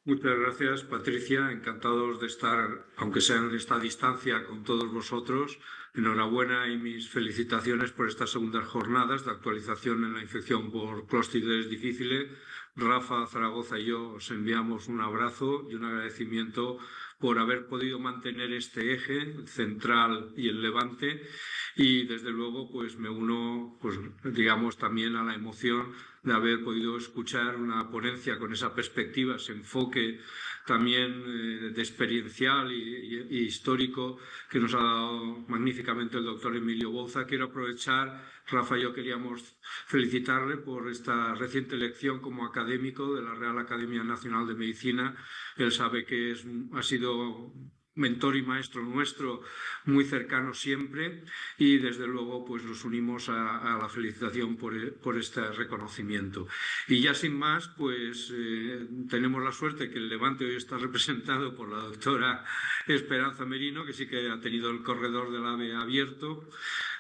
Muchas gracias, Patricia. Encantados de estar, aunque sea en esta distancia, con todos vosotros. Enhorabuena y mis felicitaciones por estas segundas jornadas de actualización en la infección por Clostridioides difficile. Rafa, Zaragoza y yo os enviamos un abrazo y un agradecimiento por haber podido mantener este eje central y el levante. Y desde luego pues me uno digamos también a la emoción de haber podido escuchar una ponencia con esa perspectiva, ese enfoque también de experiencial y histórico que nos ha dado magníficamente el doctor Emilio Bouza. Quiero aprovechar, Rafa y yo queríamos felicitarle por esta reciente elección como académico de la Real Academia Nacional de Medicina. Él sabe que ha sido mentor y maestro nuestro, muy cercano siempre, y desde luego pues nos unimos a la felicitación por este reconocimiento. Y ya sin más, pues tenemos la suerte que el Levante hoy está representado por la doctora Esperanza Merino, que sí que ha tenido el corredor del AVE abierto,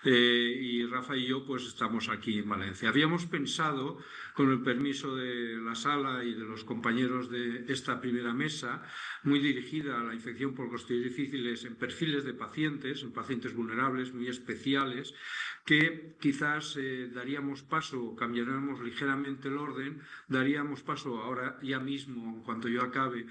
y Rafa y yo pues estamos aquí en Valencia. Habíamos pensado, con el permiso de la sala y de los compañeros de esta primera mesa, muy dirigida a la infección por Clostridioides difficile en perfiles de pacientes, en pacientes vulnerables, muy especiales, que quizás daríamos paso, cambiaríamos ligeramente el orden, daríamos paso ahora ya mismo, en cuanto yo acabe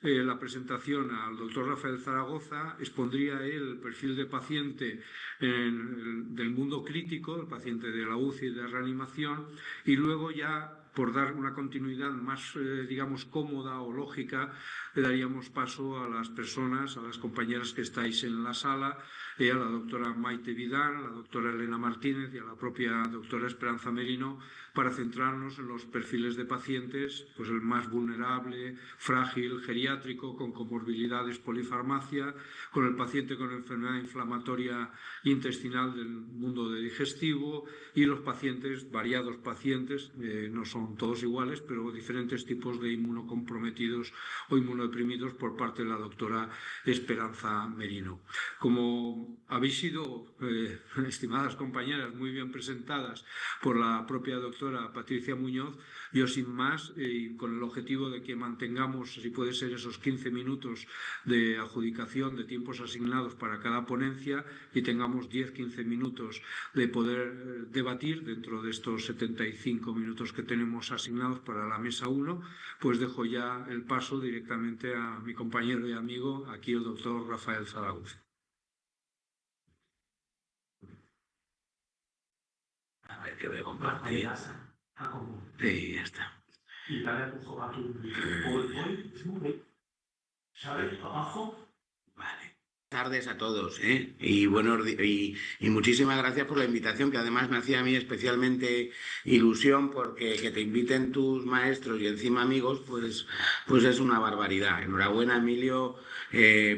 la presentación, al doctor Rafael Zaragoza. Expondría él el perfil de paciente del mundo crítico, el paciente de la UCI y de reanimación, y luego ya, por dar una continuidad más, digamos, cómoda o lógica, le daríamos paso a las personas, a las compañeras que estáis en la sala, a la doctora Maite Vidal, a la doctora Elena Martínez y a la propia doctora Esperanza Merino, para centrarnos en los perfiles de pacientes, pues el más vulnerable, frágil, geriátrico, con comorbilidades, polifarmacia, con el paciente con enfermedad inflamatoria intestinal del mundo de digestivo, y los pacientes, variados pacientes, no son todos iguales, pero diferentes tipos de inmunocomprometidos o inmunodeprimidos por parte de la doctora Esperanza Merino. Como habéis sido, estimadas compañeras, muy bien presentadas por la propia doctora Patricia Muñoz, yo sin más, y con el objetivo de que mantengamos, si puede ser, esos 15 minutos de adjudicación de tiempos asignados para cada ponencia, y tengamos 10-15 minutos de poder debatir dentro de estos 75 minutos que tenemos asignados para la mesa 1, pues dejo ya el paso directamente a mi compañero y amigo, aquí el doctor Rafael Zaragoza. A ver, que voy a compartir. Sí, ya está. Y dale a tu PowerPoint. ¿Sabes? Abajo. Vale. Buenas tardes a todos, y muchísimas gracias por la invitación, que además me hacía a mí especialmente ilusión, porque que te inviten tus maestros y encima amigos, pues es una barbaridad. Enhorabuena, Emilio,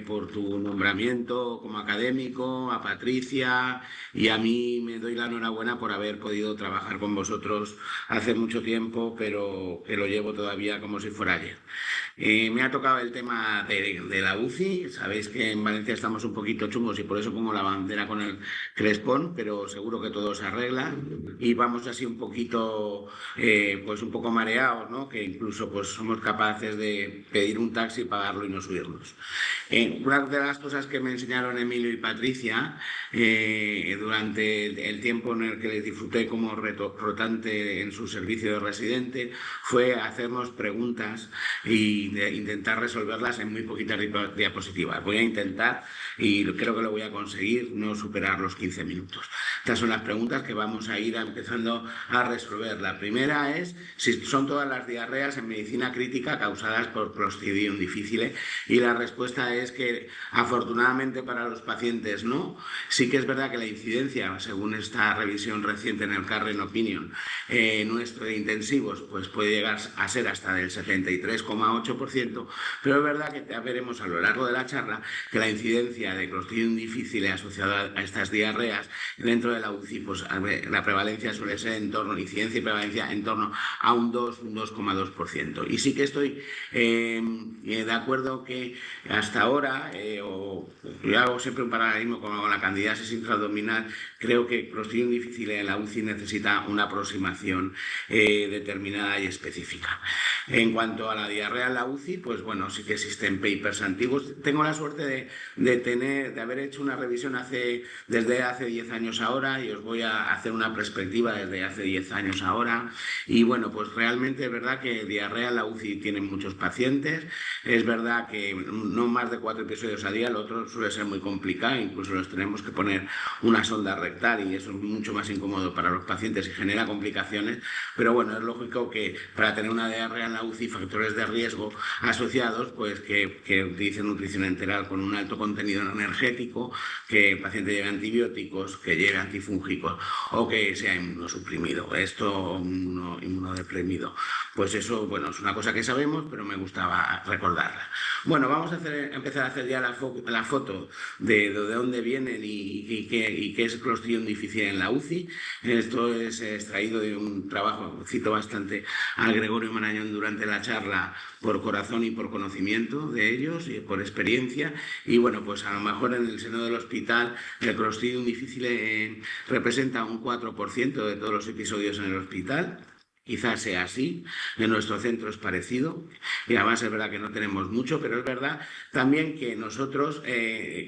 por tu nombramiento como académico, a Patricia, y a mí me doy la enhorabuena por haber podido trabajar con vosotros hace mucho tiempo, pero que lo llevo todavía como si fuera ayer. Me ha tocado el tema de la UCI. Sabéis que en Valencia estamos un poquito chungos y por eso pongo la bandera con el crespón, pero seguro que todo se arregla, y vamos así un poquito, pues un poco mareados, ¿no? Que incluso pues somos capaces de pedir un taxi, pagarlo y no subirnos. Una de las cosas que me enseñaron Emilio y Patricia durante el tiempo en el que les disfruté como rotante en su servicio de residente fue hacernos preguntas y de intentar resolverlas en muy poquitas diapositivas. Voy a intentar, y creo que lo voy a conseguir, no superar los 15 minutos. Estas son las preguntas que vamos a ir empezando a resolver. La primera es si son todas las diarreas en medicina crítica causadas por Clostridioides difficile, y la respuesta es que afortunadamente para los pacientes no. Sí que es verdad que la incidencia, según esta revisión reciente en el Current Opinion nuestro de intensivos, pues puede llegar a ser hasta del 73,8%, pero es verdad que ya veremos a lo largo de la charla que la incidencia incidencia de Clostridium difficile asociada a estas diarreas dentro de la UCI, pues la prevalencia suele ser incidencia y prevalencia en torno a un 2,2%. Y sí que estoy de acuerdo que hasta ahora, yo hago siempre un paralelismo con la candidiasis intraabdominal, creo que Clostridium difficile en la UCI necesita una aproximación determinada y específica. En cuanto a la diarrea en la UCI, pues bueno, sí que existen papers antiguos. Tengo la suerte de haber hecho una revisión desde hace 10 años ahora, y os voy a hacer una perspectiva desde hace 10 años ahora. Y bueno, pues realmente es verdad que diarrea en la UCI tienen muchos pacientes. Es verdad que no más de 4 episodios a día, lo otro suele ser muy complicado, incluso los tenemos que poner una sonda rectal y eso es mucho más incómodo para los pacientes y genera complicaciones. Pero bueno, es lógico que para tener una diarrea en la UCI, factores de riesgo asociados, pues que utilicen nutrición enteral con un alto contenido energético, que el paciente lleve antibióticos, que lleve antifúngicos o que sea inmunosuprimido, esto inmunodeprimido. Pues eso, bueno, es una cosa que sabemos, pero me gustaba recordarla. Bueno, vamos a empezar a hacer ya la foto de dónde vienen y qué es Clostridium difficile en la UCI. Esto es extraído de un trabajo, cito bastante a Gregorio Marañón durante la charla, por corazón y por conocimiento de ellos y por experiencia. Y bueno, pues a lo mejor en el seno del hospital el Clostridium difficile representa un 4% de todos los episodios en el hospital. Quizás sea así, en nuestro centro es parecido y además es verdad que no tenemos mucho, pero es verdad también que nosotros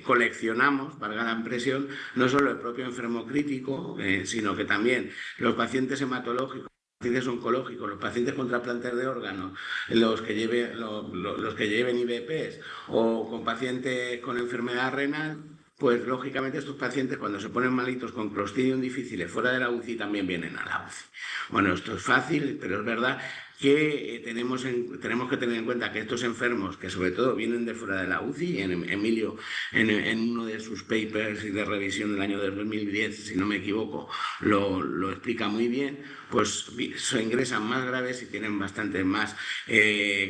coleccionamos, valga la impresión, no solo el propio enfermo crítico, sino que también los pacientes hematológicos, los pacientes oncológicos, los pacientes con trasplantes de órganos, los que lleven IBPs o con pacientes con enfermedad renal. Pues lógicamente estos pacientes cuando se ponen malitos con Clostridium difficile fuera de la UCI también vienen a la UCI. Bueno, esto es fácil, pero es verdad que tenemos que tener en cuenta que estos enfermos, que sobre todo vienen de fuera de la UCI, Emilio en uno de sus papers y de revisión del año 2010, si no me equivoco, lo explica muy bien, pues se ingresan más graves y tienen bastante más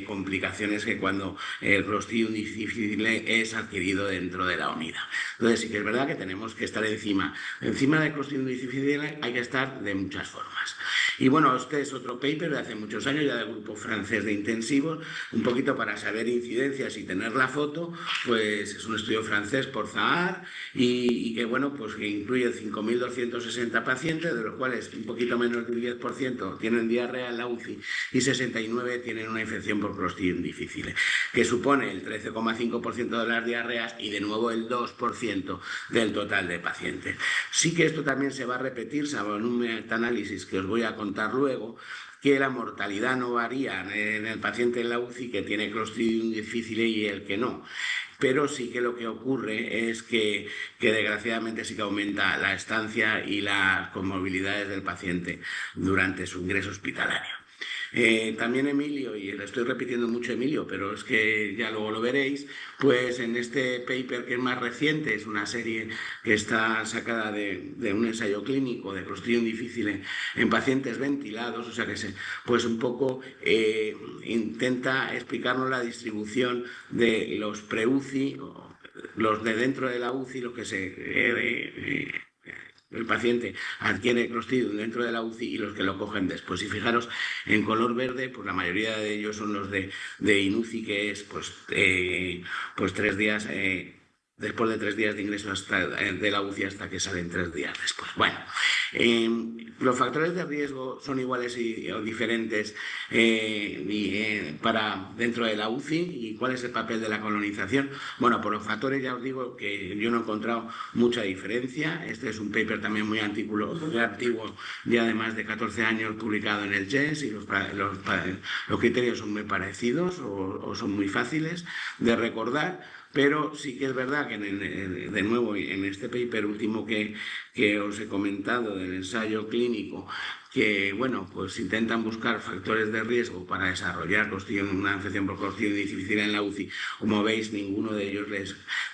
complicaciones que cuando el Clostridium difficile es adquirido dentro de la unidad. Entonces sí que es verdad que tenemos que estar encima del Clostridium difficile, hay que estar de muchas formas. Y bueno, este es otro paper de hace muchos años, ya del grupo francés de intensivos, un poquito para saber incidencias y tener la foto, pues es un estudio francés por Zahar y que bueno, pues que incluye 5.260 pacientes, de los cuales un poquito menos del 10% tienen diarrea en la UCI y 69 tienen una infección por Clostridium difficile, que supone el 13,5% de las diarreas y de nuevo el 2% del total de pacientes. Sí que esto también se va a repetir, salvo en un metaanálisis que os voy a contar luego, que la mortalidad no varía en el paciente en la UCI que tiene Clostridium difficile y el que no. Pero sí que lo que ocurre es que desgraciadamente sí que aumenta la estancia y las comorbilidades del paciente durante su ingreso hospitalario. También Emilio, y le estoy repitiendo mucho Emilio, pero es que ya luego lo veréis, pues en este paper que es más reciente, es una serie que está sacada de un ensayo clínico de Clostridium difficile en pacientes ventilados, o sea que pues un poco intenta explicarnos la distribución de los pre-UCI, los de dentro de la UCI, los que el paciente adquiere Clostridium dentro de la UCI y los que lo cogen después. Y fijaros, en color verde, pues la mayoría de ellos son los de INUCI, que es pues 3 días, después de 3 días de ingreso de la UCI hasta que salen 3 días después. Bueno, los factores de riesgo son iguales o diferentes para dentro de la UCI. ¿Y cuál es el papel de la colonización? Bueno, por los factores ya os digo que yo no he encontrado mucha diferencia. Este es un paper también muy antiguo, ya de más de 14 años, publicado en el JES, y los criterios son muy parecidos o son muy fáciles de recordar. Pero sí que es verdad que, de nuevo, en este paper último que os he comentado del ensayo clínico, que bueno, pues intentan buscar factores de riesgo para desarrollar una infección por Clostridium difficile en la UCI. Como veis, ninguno de ellos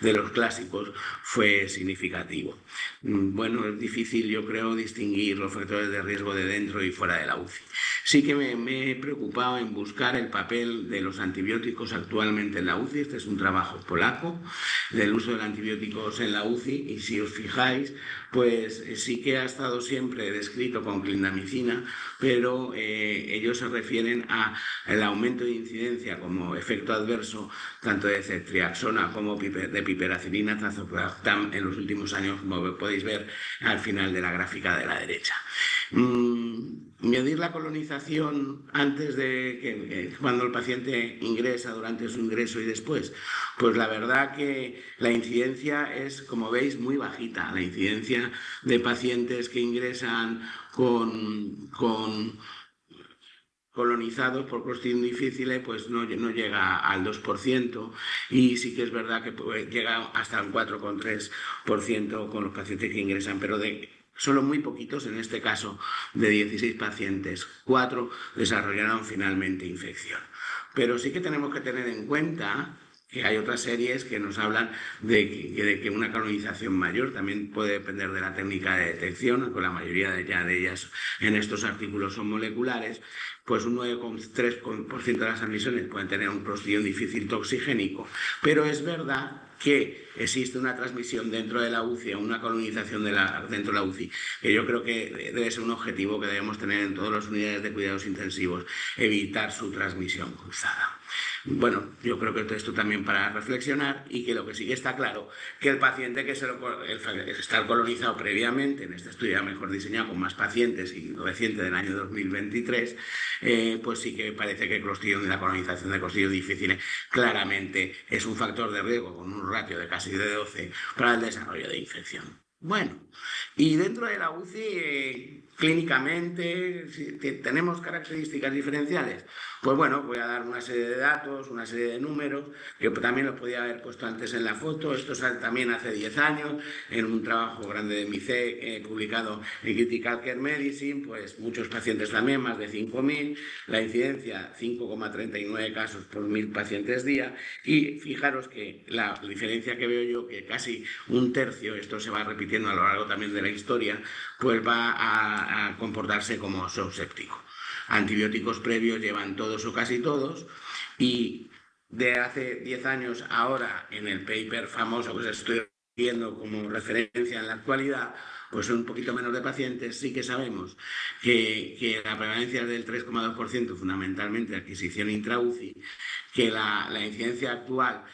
de los clásicos fue significativo. Bueno, es difícil, yo creo, distinguir los factores de riesgo de dentro y fuera de la UCI. Sí que me he preocupado en buscar el papel de los antibióticos actualmente en la UCI. Este es un trabajo polaco del uso de antibióticos en la UCI y si os fijáis, pues sí que ha estado siempre descrito con clindamicina, pero ellos se refieren al aumento de incidencia como efecto adverso tanto de ceftriaxona como de piperacilina tazobactam en los últimos años, como podéis ver al final de la gráfica de la derecha. Medir la colonización antes de cuando el paciente ingresa, durante su ingreso y después, pues la verdad que la incidencia es, como veis, muy bajita. La incidencia de pacientes que ingresan con colonizados por Clostridium difficile pues no llega al 2% y sí que es verdad que llega hasta el 4,3% con los pacientes que ingresan, pero solo muy poquitos, en este caso de 16 pacientes, 4 desarrollaron finalmente infección. Pero sí que tenemos que tener en cuenta que hay otras series que nos hablan de que una colonización mayor también puede depender de la técnica de detección, aunque la mayoría de ellas en estos artículos son moleculares, pues un 9,3% de las admisiones pueden tener un Clostridium difficile toxigénico, pero es verdad que existe una transmisión dentro de la UCI, una colonización dentro de la UCI, que yo creo que debe ser un objetivo que debemos tener en todas las unidades de cuidados intensivos, evitar su transmisión cruzada. Bueno, yo creo que esto también para reflexionar y que lo que sí que está claro, que el paciente que está colonizado previamente, en este estudio mejor diseñado con más pacientes y reciente del año 2023, pues sí que parece que la colonización de Clostridium difficile claramente es un factor de riesgo con un ratio de casi de 12 para el desarrollo de infección. Bueno, y dentro de la UCI, clínicamente, ¿tenemos características diferenciales? Pues bueno, voy a dar una serie de datos, una serie de números, que también los podía haber puesto antes en la foto. Esto también hace 10 años, en un trabajo grande de MICE, publicado en Critical Care Medicine, pues muchos pacientes también, más de 5.000, la incidencia 5,39 casos por 1.000 pacientes día, y fijaros que la diferencia que veo yo, que casi un tercio, esto se va repitiendo a lo largo también de la historia, pues va a comportarse como zooséptico. Antibióticos previos llevan todos o casi todos y de hace 10 años ahora en el paper famoso que se estoy viendo como referencia en la actualidad, pues son un poquito menos de pacientes. Sí que sabemos que la prevalencia es del 3,2%, fundamentalmente de adquisición intra-UCI, que la incidencia actual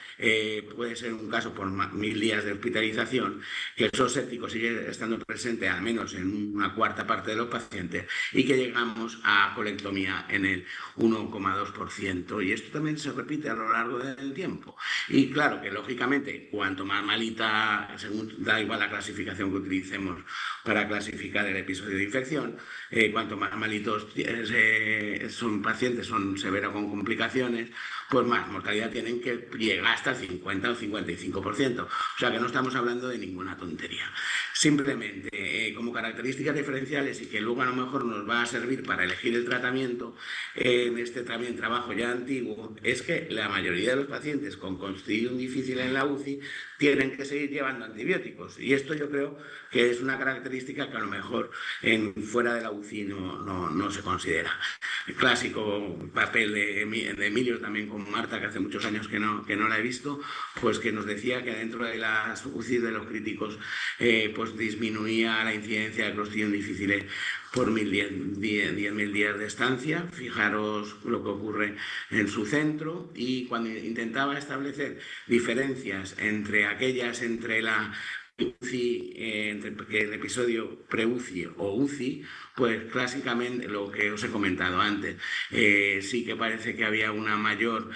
puede ser un caso por 1.000 días de hospitalización, que el zooséptico sigue estando presente al menos en una cuarta parte de los pacientes y que llegamos a colectomía en el 1,2%. Y esto también se repite a lo largo del tiempo. Y claro que lógicamente cuanto más malita, según da igual la clasificación que utilicemos para clasificar el episodio de infección, cuanto más malitos son pacientes, son severos con complicaciones, pues más mortalidad tienen, que llegar hasta el 50 o 55%. O sea que no estamos hablando de ninguna tontería. Simplemente, como características diferenciales y que luego a lo mejor nos va a servir para elegir el tratamiento, en este también trabajo ya antiguo, es que la mayoría de los pacientes con Clostridium difficile en la UCI tienen que seguir llevando antibióticos. Y esto yo creo que es una característica que a lo mejor fuera de la UCI no se considera. El clásico papel de Emilio, también con Marta, que hace muchos años que no la he visto, pues que nos decía que dentro de las UCI de los críticos pues disminuía la incidencia de Clostridium difficile por 10.000 días de estancia. Fijaros lo que ocurre en su centro, y cuando intentaba establecer diferencias entre la UCI, entre el episodio pre-UCI o UCI, pues clásicamente lo que os he comentado antes, sí que parece que había una mayor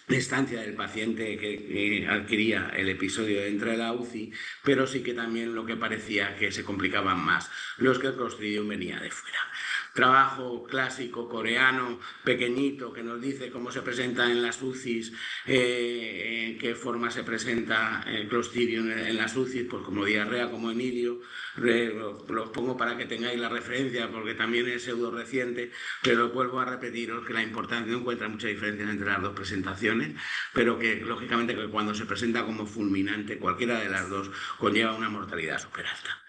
estancia del paciente que adquiría el episodio dentro de la UCI, pero sí que también lo que parecía que se complicaban más los que el Clostridium venía de fuera. Trabajo clásico coreano, pequeñito, que nos dice cómo se presenta en las UCIs, en qué forma se presenta el Clostridium en las UCIs, pues como diarrea, como Emilio. Los pongo para que tengáis la referencia, porque también es pseudo reciente, pero vuelvo a repetiros que la importancia, no encuentra mucha diferencia entre las dos presentaciones, pero que lógicamente que cuando se presenta como fulminante, cualquiera de las dos conlleva una mortalidad súper alta.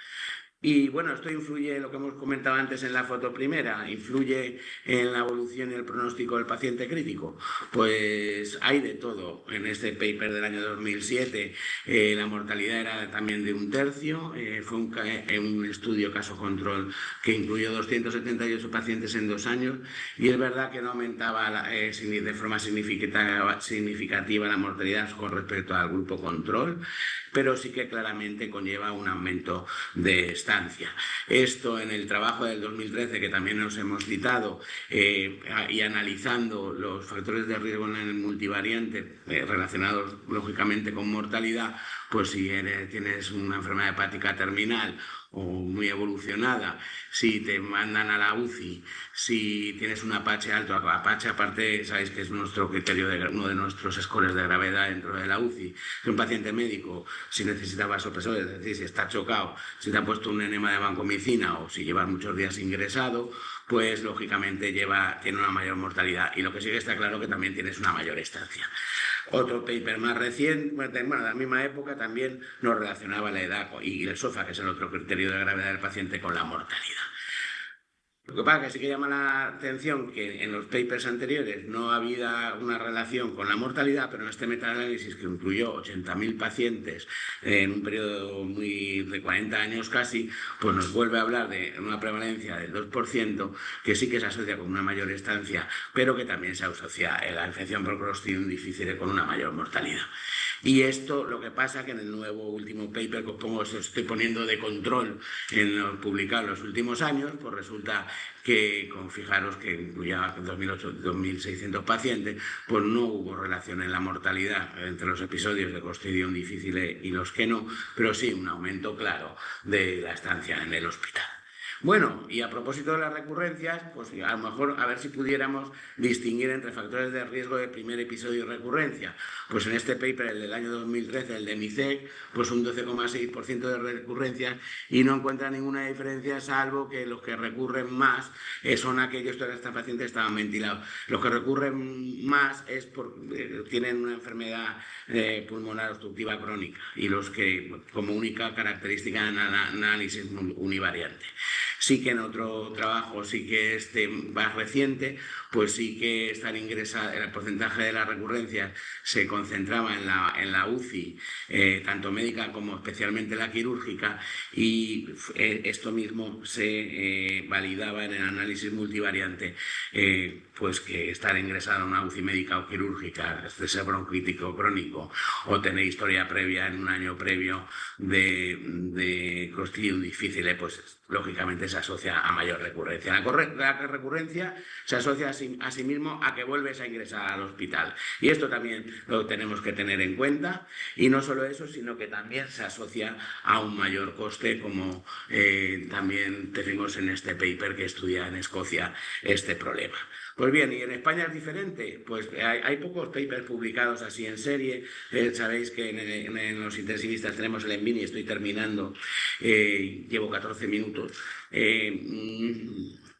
Y bueno, esto influye, lo que hemos comentado antes en la foto primera, influye en la evolución y el pronóstico del paciente crítico. Pues hay de todo. En este paper del año 2007 la mortalidad era también de 1/3. Fue un estudio caso control que incluyó 278 pacientes en 2 años y es verdad que no aumentaba de forma significativa la mortalidad con respecto al grupo control, pero sí que claramente conlleva un aumento de estancia. Esto en el trabajo del 2013, que también nos hemos citado, y analizando los factores de riesgo en el multivariante relacionados lógicamente con mortalidad, pues si tienes una enfermedad hepática terminal o muy evolucionada, si te mandan a la UCI, si tienes un Apache alto, Apache aparte sabéis que es nuestro criterio, uno de nuestros scores de gravedad dentro de la UCI, si un paciente médico, si necesita vasopresores, es decir, si está chocado, si te ha puesto un enema de vancomicina o si llevas muchos días ingresado, pues lógicamente tiene una mayor mortalidad y lo que sí que está claro que también tienes una mayor estancia. Otro paper más reciente, bueno, de la misma época, también nos relacionaba la edad y el SOFA, que es el otro criterio de gravedad del paciente, con la mortalidad. Lo que pasa es que sí que llama la atención que en los papers anteriores no había una relación con la mortalidad, pero en este metaanálisis que incluyó 80.000 pacientes en un periodo de 40 años casi, pues nos vuelve a hablar de una prevalencia del 2%, que sí que se asocia con una mayor estancia, pero que también se asocia en la infección por Clostridium difficile con una mayor mortalidad. Y esto, lo que pasa que en el nuevo último paper, como os estoy poniendo de control en publicado en los últimos años, pues resulta que, fijaros que incluía 2.600 pacientes, pues no hubo relación en la mortalidad entre los episodios de Clostridium difficile y los que no, pero sí un aumento claro de la estancia en el hospital. Bueno, y a propósito de las recurrencias, pues a lo mejor a ver si pudiéramos distinguir entre factores de riesgo de primer episodio y recurrencia. Pues en este paper, el del año 2013, el de MICEC, pues un 12,6% de recurrencias y no encuentra ninguna diferencia, salvo que los que recurren más son aquellos que estos pacientes estaban ventilados. Los que recurren más es porque tienen una enfermedad pulmonar obstructiva crónica y los que como única característica en análisis univariante. Sí que en otro trabajo, sí que más reciente, pues sí que están ingresadas, el porcentaje de las recurrencias se concentraba en la UCI, tanto médica como especialmente la quirúrgica, y esto mismo se validaba en el análisis multivariante, pues que estar ingresado en una UCI médica o quirúrgica, estrés bronquítico crónico o tener historia previa en un año previo de Clostridium difficile, pues lógicamente se asocia a mayor recurrencia. La recurrencia se asocia a sí mismo a que vuelves a ingresar al hospital. Y esto también lo tenemos que tener en cuenta. Y no solo eso, sino que también se asocia a un mayor coste, como también tenemos en este paper que estudia en Escocia este problema. Pues bien, ¿y en España es diferente? Pues hay pocos papers publicados así en serie. Sabéis que en los intensivistas tenemos el ENVIN y estoy terminando. Llevo 14 minutos.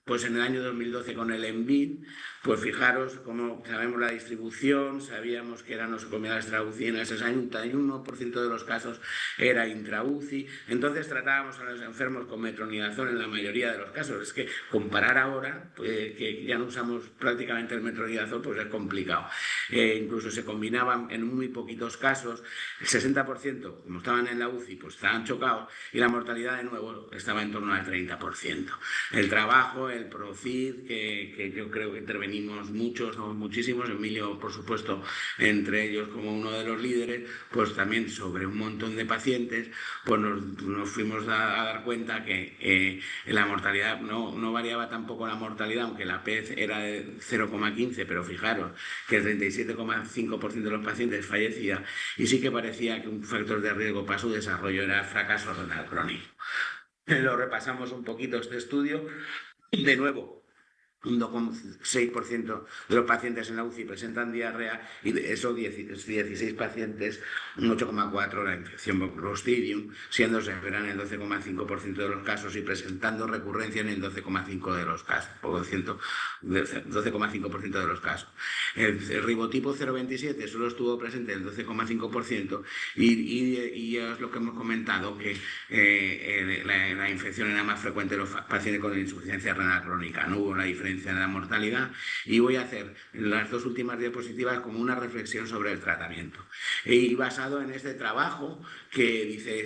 Pues en el año 2012 con el ENVIN, pues fijaros cómo sabemos la distribución, sabíamos que era nosocomial extra-UCI, en el 61% de los casos era intra-UCI, entonces tratábamos a los enfermos con metronidazol en la mayoría de los casos. Es que comparar ahora, pues, que ya no usamos prácticamente el metronidazol, pues es complicado. Incluso se combinaban en muy poquitos casos, el 60%, como estaban en la UCI, pues estaban chocados, y la mortalidad de nuevo estaba en torno al 30%. El trabajo, el PROCID, que yo creo que intervenimos muchos, no muchísimos, Emilio por supuesto entre ellos como uno de los líderes, pues también sobre un montón de pacientes, pues nos fuimos a dar cuenta que la mortalidad no variaba tampoco la mortalidad, aunque la PEZ era de 0,15, pero fijaros que el 37,5% de los pacientes fallecía, y sí que parecía que un factor de riesgo para su desarrollo era el fracaso renal crónico. Lo repasamos un poquito este estudio. De nuevo, un 2,6% de los pacientes en la UCI presentan diarrea y de esos 16 pacientes, un 8,4% la infección por Clostridium, siendo severa en el 12,5% de los casos y presentando recurrencia en el 12,5% de los casos, por 12,5% de los casos. El ribotipo 0,27 solo estuvo presente en el 12,5% y es lo que hemos comentado, que la infección era más frecuente en los pacientes con insuficiencia renal crónica. No hubo una diferencia en la mortalidad y voy a hacer las dos últimas diapositivas como una reflexión sobre el tratamiento. Y basado en este trabajo que dice,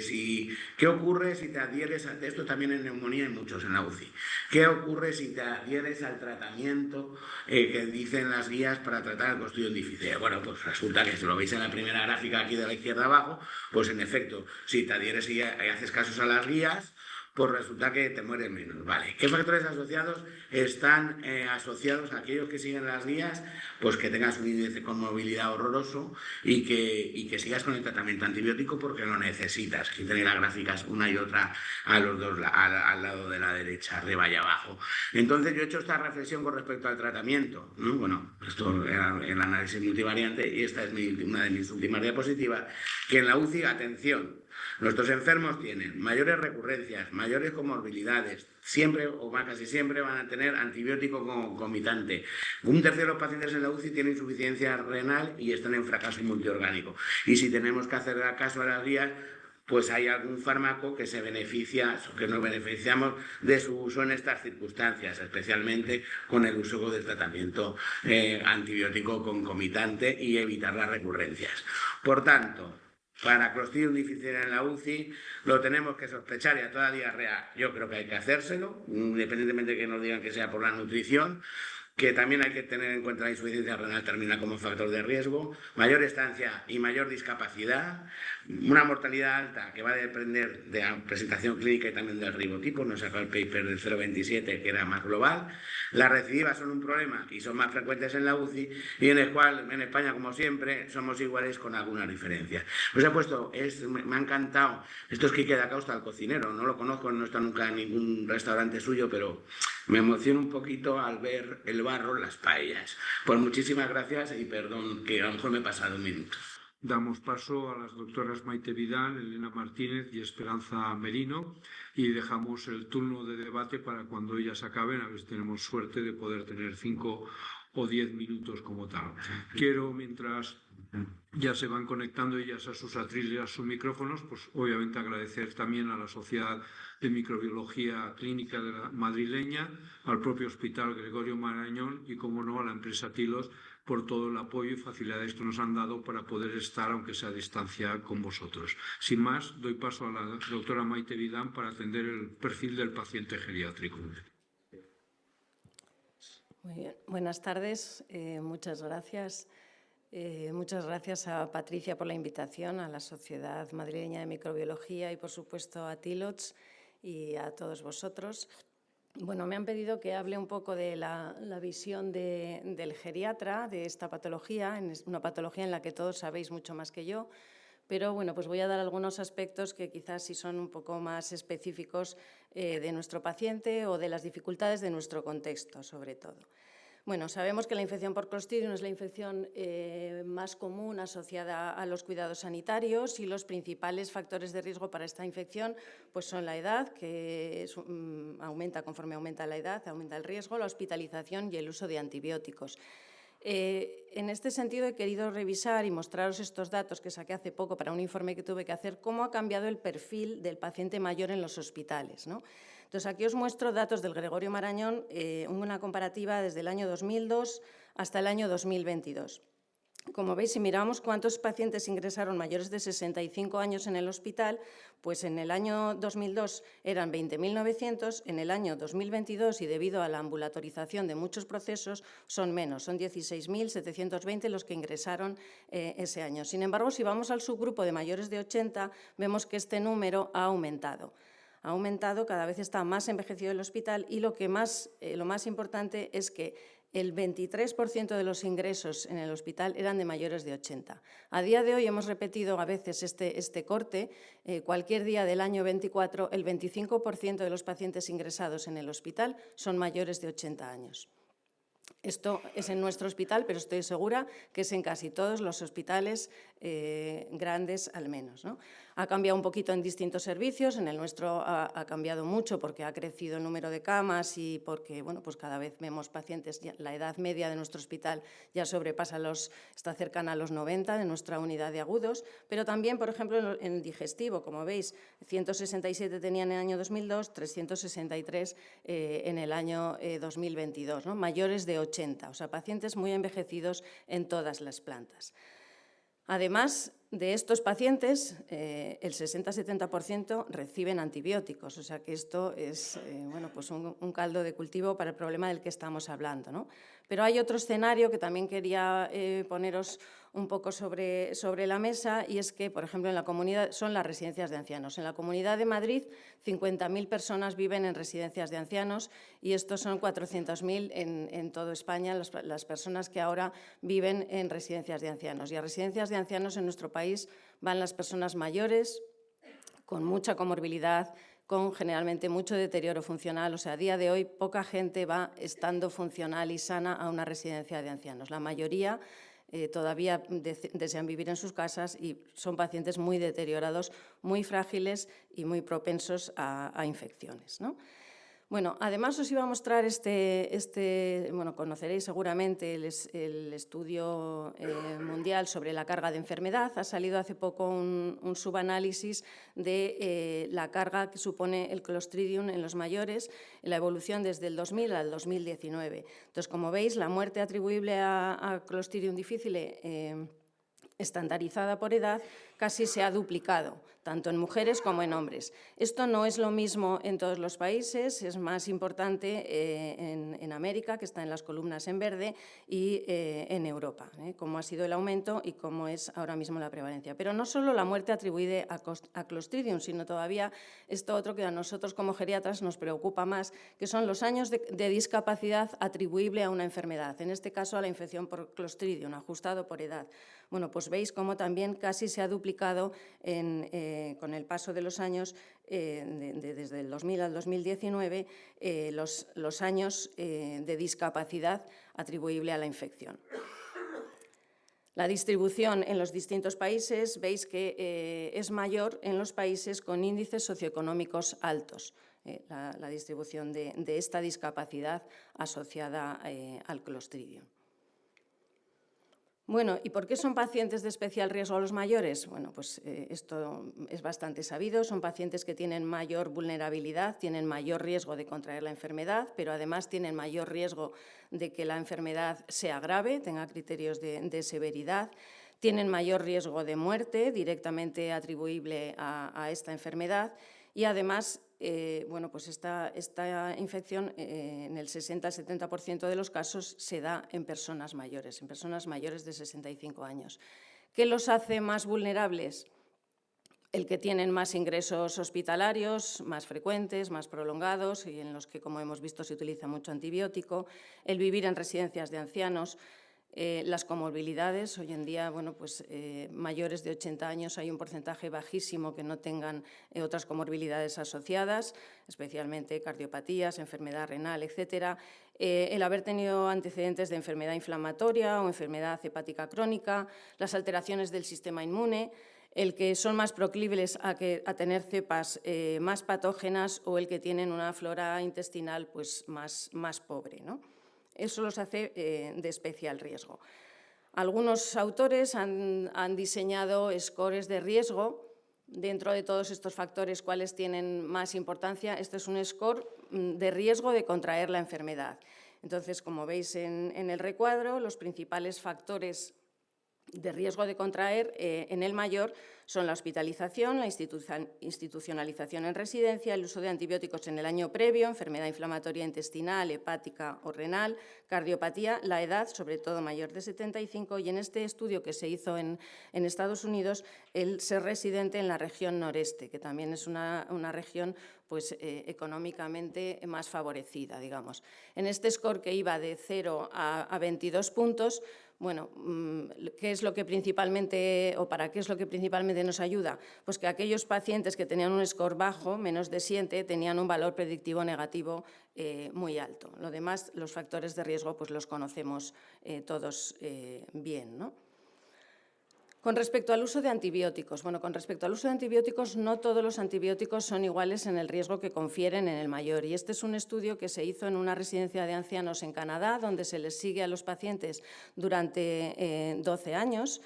¿qué ocurre si te adhieres a esto? También en neumonía hay muchos en la UCI. ¿Qué ocurre si te adhieres al tratamiento que dicen las guías para tratar el Clostridium difficile? Bueno, pues resulta que si lo veis en la primera gráfica aquí de la izquierda abajo, pues en efecto, si te adhieres y haces casos a las guías, pues resulta que te mueres menos. Vale. ¿Qué factores asociados están asociados a aquellos que siguen las guías? Pues que tengas un índice de conmovilidad horroroso y que sigas con el tratamiento antibiótico porque lo necesitas. Aquí tenéis las gráficas una y otra a los dos, al lado de la derecha, arriba y abajo. Entonces yo he hecho esta reflexión con respecto al tratamiento, ¿no? Bueno, esto era el análisis multivariante y esta es una de mis últimas diapositivas, que en la UCI, atención, nuestros enfermos tienen mayores recurrencias, mayores comorbilidades, siempre o casi siempre van a tener antibiótico concomitante. Un tercio de los pacientes en la UCI tienen insuficiencia renal y están en fracaso multiorgánico. Y si tenemos que hacer caso a las guías, pues hay algún fármaco que se beneficia, que nos beneficiamos de su uso en estas circunstancias, especialmente con el uso del tratamiento antibiótico concomitante y evitar las recurrencias. Por tanto, para Clostridium difficile en la UCI lo tenemos que sospechar y a toda diarrea yo creo que hay que hacérselo, independientemente de que nos digan que sea por la nutrición, que también hay que tener en cuenta la insuficiencia renal terminal como factor de riesgo, mayor estancia y mayor discapacidad, una mortalidad alta que va a depender de la presentación clínica y también del ribotipo, nos sacó el paper del 0,27 que era más global. Las recidivas son un problema y son más frecuentes en la UCI y en el cual en España, como siempre, somos iguales con algunas diferencias. Os he puesto, me ha encantado, esto es Quique da Costa, el cocinero, no lo conozco, no está nunca en ningún restaurante suyo, pero me emociona un poquito al ver el barro en las paellas. Pues muchísimas gracias y perdón que a lo mejor me he pasado un minuto. Damos paso a las doctoras Maite Vidal, Elena Martínez y Esperanza Merino y dejamos el turno de debate para cuando ellas acaben, a ver si tenemos suerte de poder tener 5 o 10 minutos como tal. Quiero, mientras ya se van conectando ellas a sus atriles y a sus micrófonos, pues obviamente agradecer también a la Sociedad de Microbiología Clínica de la madrileña, al propio Hospital Gregorio Marañón y, como no, a la empresa Tilos por todo el apoyo y facilidades que nos han dado para poder estar, aunque sea a distancia, con vosotros. Sin más, doy paso a la doctora Maite Vidal para atender el perfil del paciente geriátrico. Muy bien. Buenas tardes. Muchas gracias. Muchas gracias a Patricia por la invitación, a la Sociedad Madrileña de Microbiología y, por supuesto, a TILOTS y a todos vosotros. Bueno, me han pedido que hable un poco de la visión del geriatra de esta patología, una patología en la que todos sabéis mucho más que yo, pero bueno, pues voy a dar algunos aspectos que quizás sí son un poco más específicos de nuestro paciente o de las dificultades de nuestro contexto, sobre todo. Bueno, sabemos que la infección por Clostridium es la infección más común asociada a los cuidados sanitarios y los principales factores de riesgo para esta infección pues son la edad, que aumenta conforme aumenta la edad, aumenta el riesgo, la hospitalización y el uso de antibióticos. En este sentido, he querido revisar y mostraros estos datos que saqué hace poco para un informe que tuve que hacer, cómo ha cambiado el perfil del paciente mayor en los hospitales, ¿no? Entonces, aquí os muestro datos del Gregorio Marañón, una comparativa desde el año 2002 hasta el año 2022. Como veis, si miramos cuántos pacientes ingresaron mayores de 65 años en el hospital, pues en el año 2002 eran 20.900, en el año 2022, y debido a la ambulatorización de muchos procesos, son menos, son 16.720 los que ingresaron ese año. Sin embargo, si vamos al subgrupo de mayores de 80, vemos que este número ha aumentado. Ha aumentado, cada vez está más envejecido el hospital y lo más importante es que el 23% de los ingresos en el hospital eran de mayores de 80. A día de hoy hemos repetido a veces este corte. Cualquier día del año 24, el 25% de los pacientes ingresados en el hospital son mayores de 80 años. Esto es en nuestro hospital, pero estoy segura que es en casi todos los hospitales grandes al menos, ¿no? Ha cambiado un poquito en distintos servicios, en el nuestro ha cambiado mucho porque ha crecido el número de camas y porque bueno, pues cada vez vemos pacientes, la edad media de nuestro hospital ya sobrepasa está cercana a los 90 de nuestra unidad de agudos, pero también, por ejemplo, en el digestivo, como veis, 167 tenían en el año 2002, 363 en el año 2022, ¿no? Mayores de 80, o sea, pacientes muy envejecidos en todas las plantas. Además de estos pacientes, el 60-70% reciben antibióticos, o sea que esto es bueno, pues un caldo de cultivo para el problema del que estamos hablando, ¿no? Pero hay otro escenario que también quería poneros un poco sobre la mesa, y es que, por ejemplo, en la comunidad son las residencias de ancianos. En la Comunidad de Madrid, 50.000 personas viven en residencias de ancianos y estos son 400.000 en toda España, las personas que ahora viven en residencias de ancianos. Y a residencias de ancianos en nuestro país van las personas mayores, con mucha comorbilidad, con generalmente mucho deterioro funcional. O sea, a día de hoy poca gente va estando funcional y sana a una residencia de ancianos. La mayoría todavía desean vivir en sus casas y son pacientes muy deteriorados, muy frágiles y muy propensos a infecciones, ¿no? Bueno, además os iba a mostrar bueno, conoceréis seguramente el estudio mundial sobre la carga de enfermedad. Ha salido hace poco un subanálisis de la carga que supone el Clostridium en los mayores, en la evolución desde el 2000 al 2019. Entonces, como veis, la muerte atribuible a Clostridium difficile estandarizada por edad casi se ha duplicado, tanto en mujeres como en hombres. Esto no es lo mismo en todos los países, es más importante en América, que está en las columnas en verde, y en Europa, cómo ha sido el aumento y cómo es ahora mismo la prevalencia. Pero no solo la muerte atribuida a Clostridium, sino todavía esto otro que a nosotros como geriatras nos preocupa más, que son los años de discapacidad atribuible a una enfermedad, en este caso a la infección por Clostridium, ajustado por edad. Bueno, pues veis cómo también casi se ha duplicado con el paso de los años, desde el 2000 al 2019, los años de discapacidad atribuible a la infección. La distribución en los distintos países, veis que es mayor en los países con índices socioeconómicos altos, la distribución de esta discapacidad asociada al Clostridium. Bueno, ¿y por qué son pacientes de especial riesgo los mayores? Bueno, pues esto es bastante sabido. Son pacientes que tienen mayor vulnerabilidad, tienen mayor riesgo de contraer la enfermedad, pero además tienen mayor riesgo de que la enfermedad sea grave, tenga criterios de severidad, tienen mayor riesgo de muerte directamente atribuible a esta enfermedad y además bueno, pues esta infección en el 60-70% de los casos se da en personas mayores de 65 años. ¿Qué los hace más vulnerables? El que tienen más ingresos hospitalarios, más frecuentes, más prolongados y en los que, como hemos visto, se utiliza mucho antibiótico, el vivir en residencias de ancianos, las comorbilidades. Hoy en día, bueno, pues mayores de 80 años hay un porcentaje bajísimo que no tengan otras comorbilidades asociadas, especialmente cardiopatías, enfermedad renal, etcétera. El haber tenido antecedentes de enfermedad inflamatoria o enfermedad hepática crónica, las alteraciones del sistema inmune, el que son más proclives a tener cepas más patógenas o el que tienen una flora intestinal pues, más pobre, ¿no? Eso los hace de especial riesgo. Algunos autores han diseñado scores de riesgo. Dentro de todos estos factores, ¿cuáles tienen más importancia? Este es un score de riesgo de contraer la enfermedad. Entonces, como veis en el recuadro, los principales factores de riesgo de contraer en el mayor son la hospitalización, la institucionalización en residencia, el uso de antibióticos en el año previo, enfermedad inflamatoria intestinal, hepática o renal, cardiopatía, la edad, sobre todo mayor de 75, y en este estudio que se hizo en Estados Unidos, el ser residente en la región noreste, que también es una región pues, económicamente más favorecida, digamos. En este score que iba de 0 a 22 puntos, bueno, ¿qué es lo que principalmente, o para qué es lo que principalmente nos ayuda? Pues que aquellos pacientes que tenían un score bajo, menos de 7, tenían un valor predictivo negativo muy alto. Lo demás, los factores de riesgo, pues los conocemos todos bien, ¿no? Con respecto al uso de antibióticos, bueno, con respecto al uso de antibióticos, no todos los antibióticos son iguales en el riesgo que confieren en el mayor. Y este es un estudio que se hizo en una residencia de ancianos en Canadá, donde se les sigue a los pacientes durante 12 años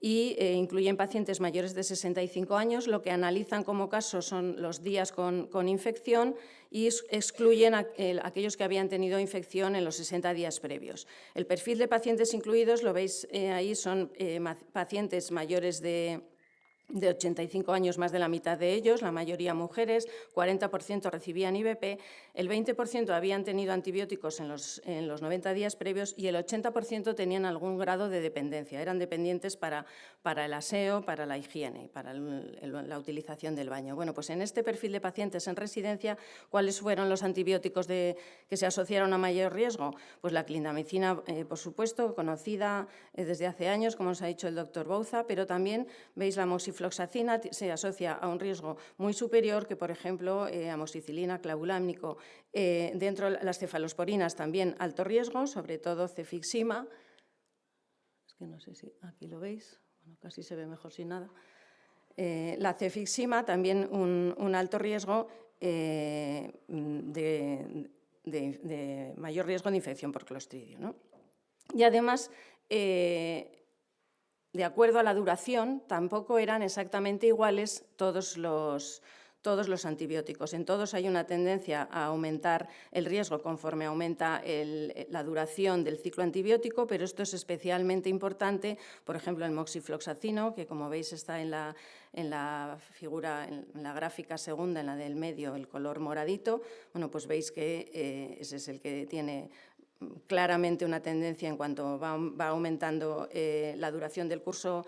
y incluyen pacientes mayores de 65 años. Lo que analizan como caso son los días con infección y excluyen aquellos que habían tenido infección en los 60 días previos. El perfil de pacientes incluidos, lo veis ahí, son pacientes mayores de 85 años, más de la mitad de ellos, la mayoría mujeres, 40% recibían IVP, el 20% habían tenido antibióticos en los 90 días previos y el 80% tenían algún grado de dependencia, eran dependientes para el aseo, para la higiene, para la utilización del baño. Bueno, pues en este perfil de pacientes en residencia, ¿cuáles fueron los antibióticos que se asociaron a mayor riesgo? Pues la clindamicina, por supuesto, conocida desde hace años, como os ha dicho el doctor Bouza, pero también veis la moxifloxacina se asocia a un riesgo muy superior que, por ejemplo, amoxicilina, clavulámnico. Dentro de las cefalosporinas también alto riesgo, sobre todo cefixima. Es que no sé si aquí lo veis, bueno, casi se ve mejor sin nada. La cefixima también un alto riesgo de mayor riesgo de infección por Clostridium, ¿no? Y además, de acuerdo a la duración, tampoco eran exactamente iguales todos los antibióticos. En todos hay una tendencia a aumentar el riesgo conforme aumenta la duración del ciclo antibiótico, pero esto es especialmente importante, por ejemplo, el moxifloxacino, que como veis está en la figura, en la gráfica segunda, en la del medio, el color moradito. Bueno, pues veis que ese es el que tiene claramente una tendencia en cuanto va aumentando la duración del curso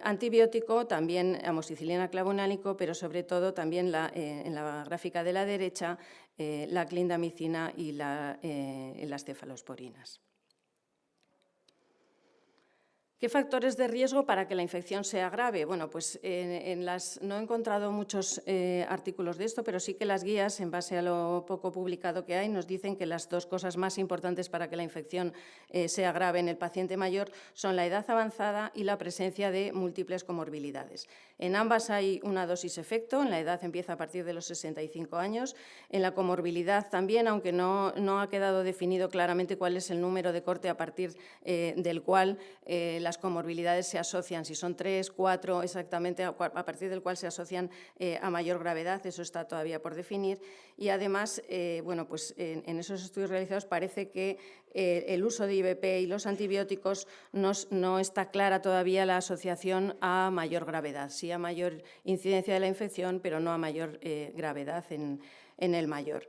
antibiótico, también amoxicilina, clavulánico, pero sobre todo también en la gráfica de la derecha la clindamicina y las cefalosporinas. ¿Qué factores de riesgo para que la infección sea grave? Bueno, pues no he encontrado muchos artículos de esto, pero sí que las guías, en base a lo poco publicado que hay, nos dicen que las dos cosas más importantes para que la infección sea grave en el paciente mayor son la edad avanzada y la presencia de múltiples comorbilidades. En ambas hay una dosis-efecto, en la edad empieza a partir de los 65 años, en la comorbilidad también, aunque no ha quedado definido claramente cuál es el número de corte a partir del cual las comorbilidades se asocian, si son 3, 4 exactamente, a partir del cual se asocian a mayor gravedad, eso está todavía por definir. Y además, bueno, pues en esos estudios realizados parece que el uso de IVP y los antibióticos no está clara todavía la asociación a mayor gravedad, sí a mayor incidencia de la infección, pero no a mayor gravedad en el mayor.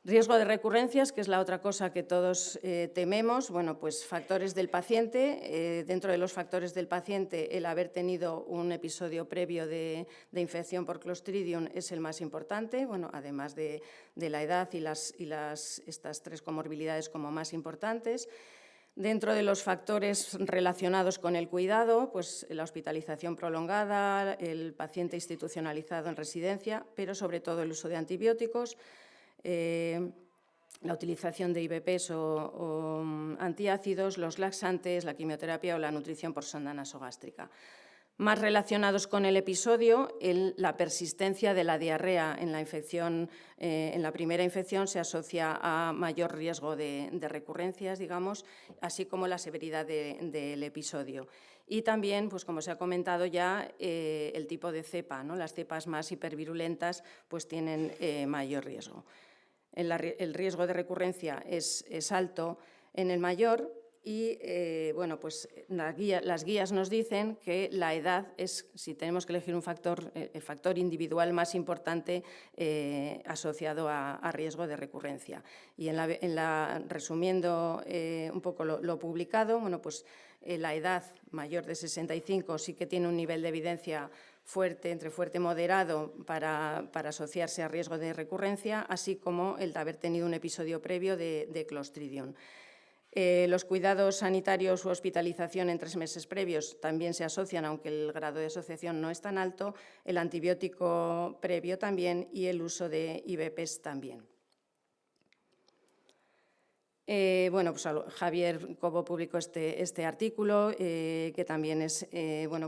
Riesgo de recurrencias, que es la otra cosa que todos tememos, bueno, pues factores del paciente. Dentro de los factores del paciente, el haber tenido un episodio previo de infección por Clostridium es el más importante, bueno, además de la edad y estas 3 comorbilidades como más importantes. Dentro de los factores relacionados con el cuidado, pues la hospitalización prolongada, el paciente institucionalizado en residencia, pero sobre todo el uso de antibióticos, la utilización de IVPs o antiácidos, los laxantes, la quimioterapia o la nutrición por sonda nasogástrica. Más relacionados con el episodio, la persistencia de la diarrea en la infección, en la primera infección se asocia a mayor riesgo de recurrencias, digamos, así como la severidad del episodio. Y también, pues como se ha comentado ya, el tipo de cepa, ¿no? Las cepas más hipervirulentas pues tienen mayor riesgo. El riesgo de recurrencia es alto en el mayor y, bueno, pues las guías nos dicen que la edad es, si tenemos que elegir un factor, el factor individual más importante asociado a riesgo de recurrencia. Y resumiendo un poco lo publicado, bueno, pues la edad mayor de 65 sí que tiene un nivel de evidencia entre fuerte y moderado para asociarse a riesgo de recurrencia, así como el de haber tenido un episodio previo de Clostridium. Los cuidados sanitarios u hospitalización en 3 meses previos también se asocian, aunque el grado de asociación no es tan alto, el antibiótico previo también y el uso de IVPs también. Bueno, pues Javier Cobo publicó este artículo, que también es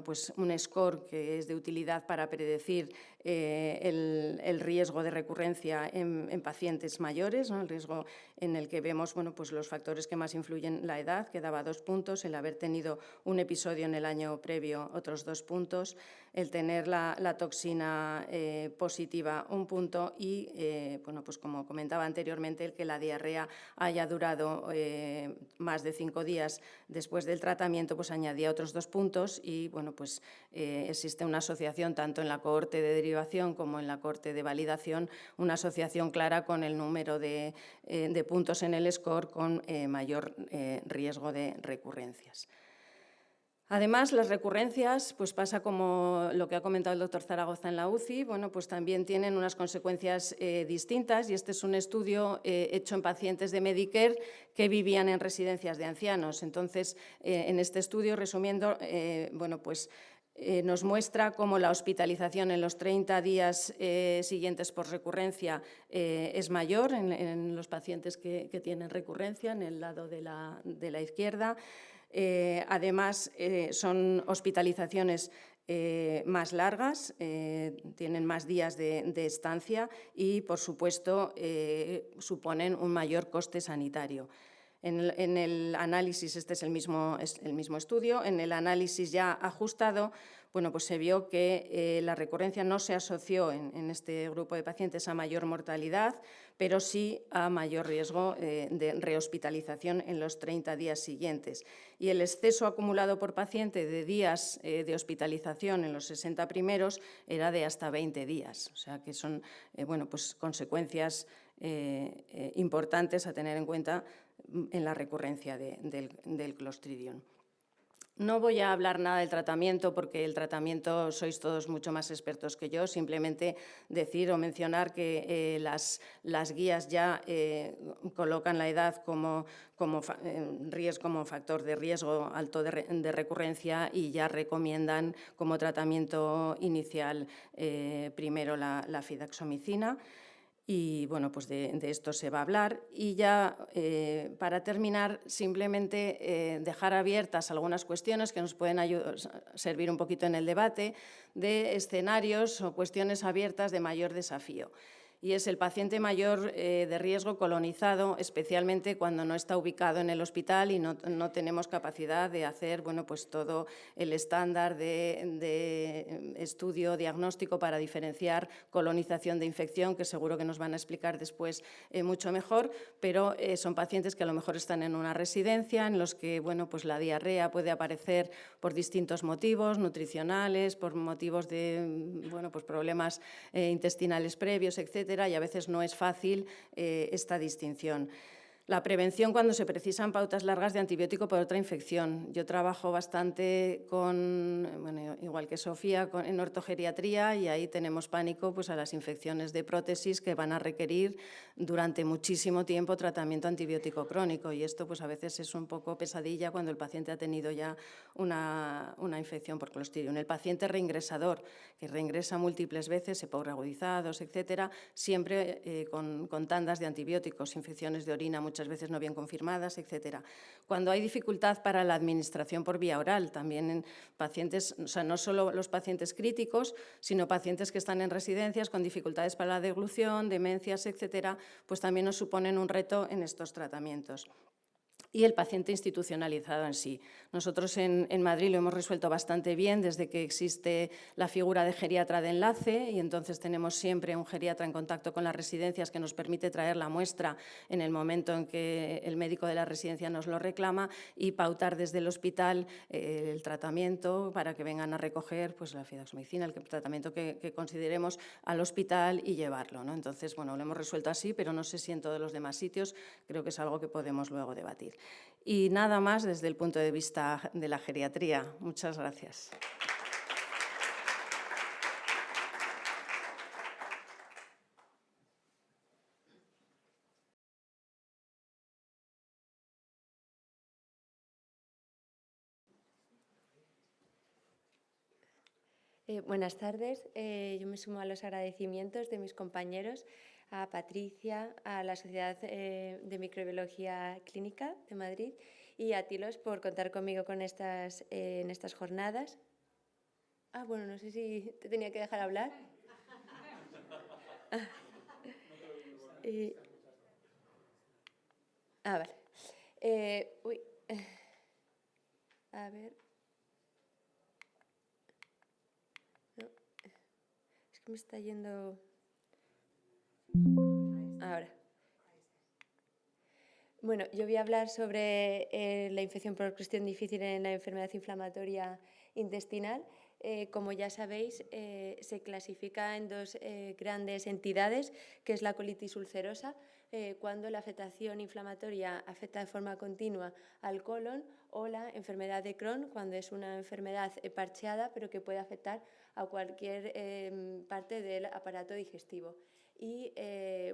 pues un score que es de utilidad para predecir el riesgo de recurrencia en pacientes mayores, ¿no? El riesgo en el que vemos pues los factores que más influyen, la edad, que daba 2 puntos, el haber tenido un episodio en el año previo, otros 2 puntos, el tener la toxina positiva, 1 punto y, pues como comentaba anteriormente, el que la diarrea haya durado más de 5 días después del tratamiento, pues añadía otros 2 puntos y, pues existe una asociación tanto en la cohorte de derivación como en la cohorte de validación, una asociación clara con el número de puntos en el score con mayor riesgo de recurrencias. Además, las recurrencias, pues pasa como lo que ha comentado el doctor Zaragoza en la UCI, pues también tienen unas consecuencias distintas y este es un estudio hecho en pacientes de Medicare que vivían en residencias de ancianos. Entonces, en este estudio, resumiendo, nos muestra cómo la hospitalización en los 30 días siguientes por recurrencia es mayor en los pacientes que tienen recurrencia, en el lado de la izquierda. Además, son hospitalizaciones más largas, tienen más días de estancia y, por supuesto, suponen un mayor coste sanitario. En el análisis, este es el mismo estudio, en el análisis ya ajustado, pues se vio que la recurrencia no se asoció en este grupo de pacientes a mayor mortalidad, pero sí a mayor riesgo de rehospitalización en los 30 días siguientes. Y el exceso acumulado por paciente de días de hospitalización en los 60 primeros era de hasta 20 días. O sea que son pues consecuencias importantes a tener en cuenta en la recurrencia del Clostridium. No voy a hablar nada del tratamiento porque el tratamiento sois todos mucho más expertos que yo, simplemente decir o mencionar que las guías ya colocan la edad como factor de riesgo alto de recurrencia y ya recomiendan como tratamiento inicial primero la fidaxomicina. Y, pues de esto se va a hablar. Y ya, para terminar, simplemente dejar abiertas algunas cuestiones que nos pueden servir un poquito en el debate de escenarios o cuestiones abiertas de mayor desafío. Y es el paciente mayor de riesgo colonizado, especialmente cuando no está ubicado en el hospital y no tenemos capacidad de hacer pues todo el estándar de estudio diagnóstico para diferenciar colonización de infección, que seguro que nos van a explicar después mucho mejor, pero son pacientes que a lo mejor están en una residencia en los que pues la diarrea puede aparecer por distintos motivos, nutricionales, por motivos de pues problemas intestinales previos, etcétera, y a veces no es fácil esta distinción. La prevención cuando se precisan pautas largas de antibiótico por otra infección. Yo trabajo bastante igual que Sofía, en ortogeriatría y ahí tenemos pánico pues, a las infecciones de prótesis que van a requerir durante muchísimo tiempo tratamiento antibiótico crónico y esto pues, a veces es un poco pesadilla cuando el paciente ha tenido ya una infección por Clostridium. El paciente reingresador, que reingresa múltiples veces, agudizados, etcétera, siempre con tandas de antibióticos, infecciones de orina muchas veces no bien confirmadas, etcétera. Cuando hay dificultad para la administración por vía oral, también en pacientes, o sea, no solo los pacientes críticos, sino pacientes que están en residencias con dificultades para la deglución, demencias, etcétera, pues también nos suponen un reto en estos tratamientos. Y el paciente institucionalizado en sí. Nosotros en Madrid lo hemos resuelto bastante bien desde que existe la figura de geriatra de enlace y entonces tenemos siempre un geriatra en contacto con las residencias que nos permite traer la muestra en el momento en que el médico de la residencia nos lo reclama y pautar desde el hospital el tratamiento para que vengan a recoger pues, la fidaxomicina, el tratamiento que consideremos al hospital y llevarlo, ¿no? Entonces, lo hemos resuelto así, pero no sé si en todos los demás sitios, creo que es algo que podemos luego debatir. Y nada más desde el punto de vista de la geriatría. Muchas gracias. Buenas tardes. Yo me sumo a los agradecimientos de mis compañeros, a Patricia, a la Sociedad de Microbiología Clínica de Madrid y a Tilos por contar conmigo en estas jornadas. Bueno, no sé si te tenía que dejar hablar. Vale. A ver. No. Es que me está yendo... Ahora. Bueno, yo voy a hablar sobre la infección por clostridium difficile en la enfermedad inflamatoria intestinal. Como ya sabéis, se clasifica en dos grandes entidades, que es la colitis ulcerosa, cuando la afectación inflamatoria afecta de forma continua al colon, o la enfermedad de Crohn, cuando es una enfermedad parcheada, pero que puede afectar a cualquier parte del aparato digestivo. Y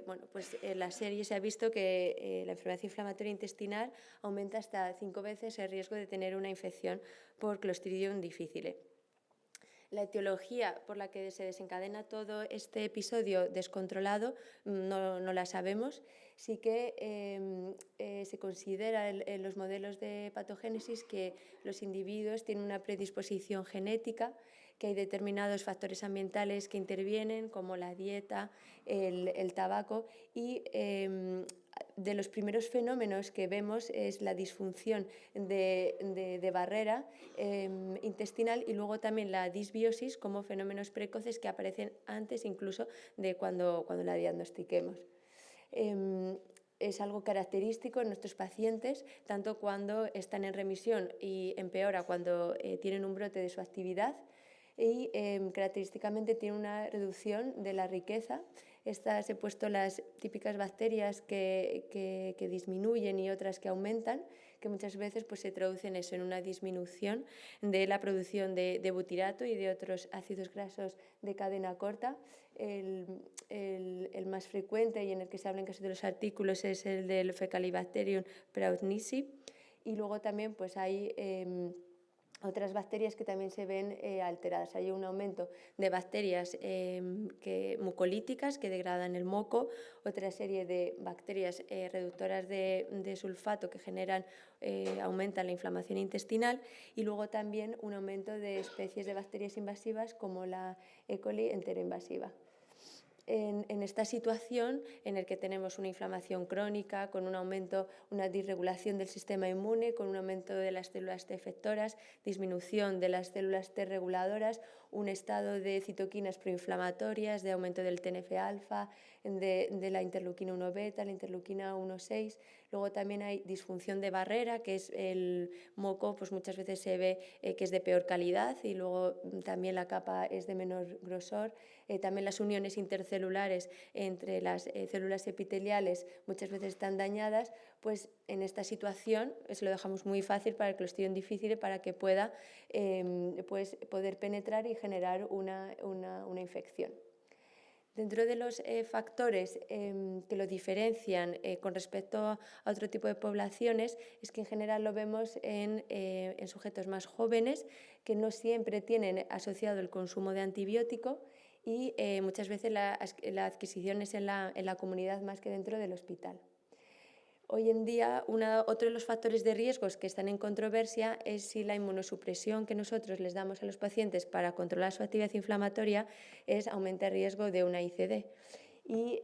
bueno, pues en la serie se ha visto que la enfermedad inflamatoria intestinal aumenta hasta 5 veces el riesgo de tener una infección por Clostridium difficile. La etiología por la que se desencadena todo este episodio descontrolado no la sabemos. Sí que se considera en los modelos de patogénesis que los individuos tienen una predisposición genética, que hay determinados factores ambientales que intervienen, como la dieta, el tabaco, y de los primeros fenómenos que vemos es la disfunción de barrera intestinal y luego también la disbiosis como fenómenos precoces que aparecen antes incluso de cuando la diagnostiquemos. Es algo característico en nuestros pacientes, tanto cuando están en remisión y empeora cuando tienen un brote de su actividad, y característicamente tiene una reducción de la riqueza. Estas he puesto las típicas bacterias que disminuyen y otras que aumentan, que muchas veces pues, se traducen eso en una disminución de la producción de butirato y de otros ácidos grasos de cadena corta. El más frecuente y en el que se habla en casi de los artículos es el del Fecalibacterium prausnitzii, y luego también pues, hay otras bacterias que también se ven alteradas. Hay un aumento de bacterias mucolíticas que degradan el moco, otra serie de bacterias reductoras de sulfato que aumentan la inflamación intestinal, y luego también un aumento de especies de bacterias invasivas como la E. coli enteroinvasiva. En esta situación en la que tenemos una inflamación crónica con un aumento, una disregulación del sistema inmune, con un aumento de las células T efectoras, disminución de las células T reguladoras, un estado de citoquinas proinflamatorias, de aumento del TNF-alfa, de la interleuquina 1 beta, la interleuquina 1,6. Luego también hay disfunción de barrera, que es el moco, pues muchas veces se ve que es de peor calidad, y luego también la capa es de menor grosor. También las uniones intercelulares entre las células epiteliales muchas veces están dañadas. Pues en esta situación lo dejamos muy fácil para el Clostridium difficile para que pueda pues poder penetrar y generar una infección. Dentro de los factores que lo diferencian con respecto a otro tipo de poblaciones es que en general lo vemos en sujetos más jóvenes, que no siempre tienen asociado el consumo de antibiótico, y muchas veces la adquisición es en la comunidad más que dentro del hospital. Hoy en día, otro de los factores de riesgos que están en controversia es si la inmunosupresión que nosotros les damos a los pacientes para controlar su actividad inflamatoria aumenta el riesgo de una ICD. Y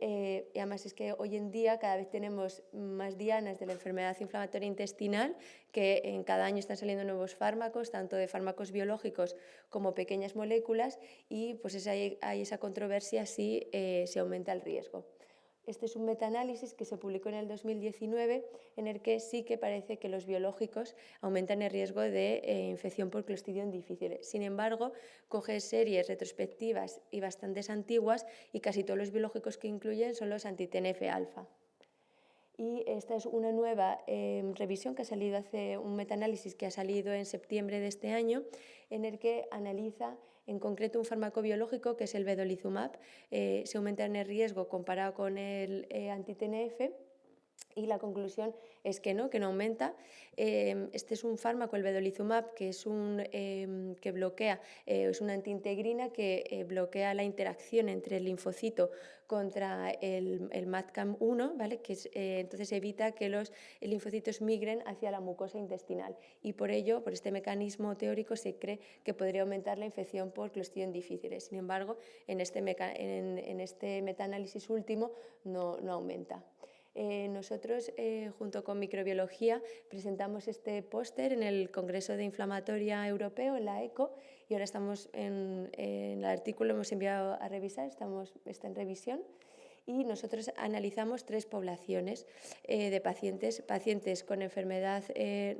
además es que hoy en día cada vez tenemos más dianas de la enfermedad inflamatoria intestinal, que en cada año están saliendo nuevos fármacos, tanto de fármacos biológicos como pequeñas moléculas, y pues hay esa controversia si se aumenta el riesgo. Este es un metaanálisis que se publicó en el 2019 en el que sí que parece que los biológicos aumentan el riesgo de infección por Clostridium difficile. Sin embargo, coge series retrospectivas y bastantes antiguas y casi todos los biológicos que incluyen son los anti-TNF-alfa. Y esta es una nueva revisión que ha salido un metaanálisis que ha salido en septiembre de este año, en el que analiza en concreto un fármaco biológico que es el vedolizumab. Se aumenta en el riesgo comparado con el anti-TNF, Y la conclusión es que no aumenta. Este es un fármaco, el vedolizumab, que es que bloquea, es una antiintegrina que bloquea la interacción entre el linfocito contra el MAdCAM-1, ¿vale? Entonces evita que los linfocitos migren hacia la mucosa intestinal. Y por ello, por este mecanismo teórico, se cree que podría aumentar la infección por Clostridium difficile. Sin embargo, en este metaanálisis último no aumenta. Nosotros, junto con microbiología, presentamos este póster en el Congreso de Inflamatoria Europeo, en la ECO, y ahora estamos en el artículo, hemos enviado a revisar, está en revisión. Y nosotros analizamos 3 poblaciones de pacientes con enfermedad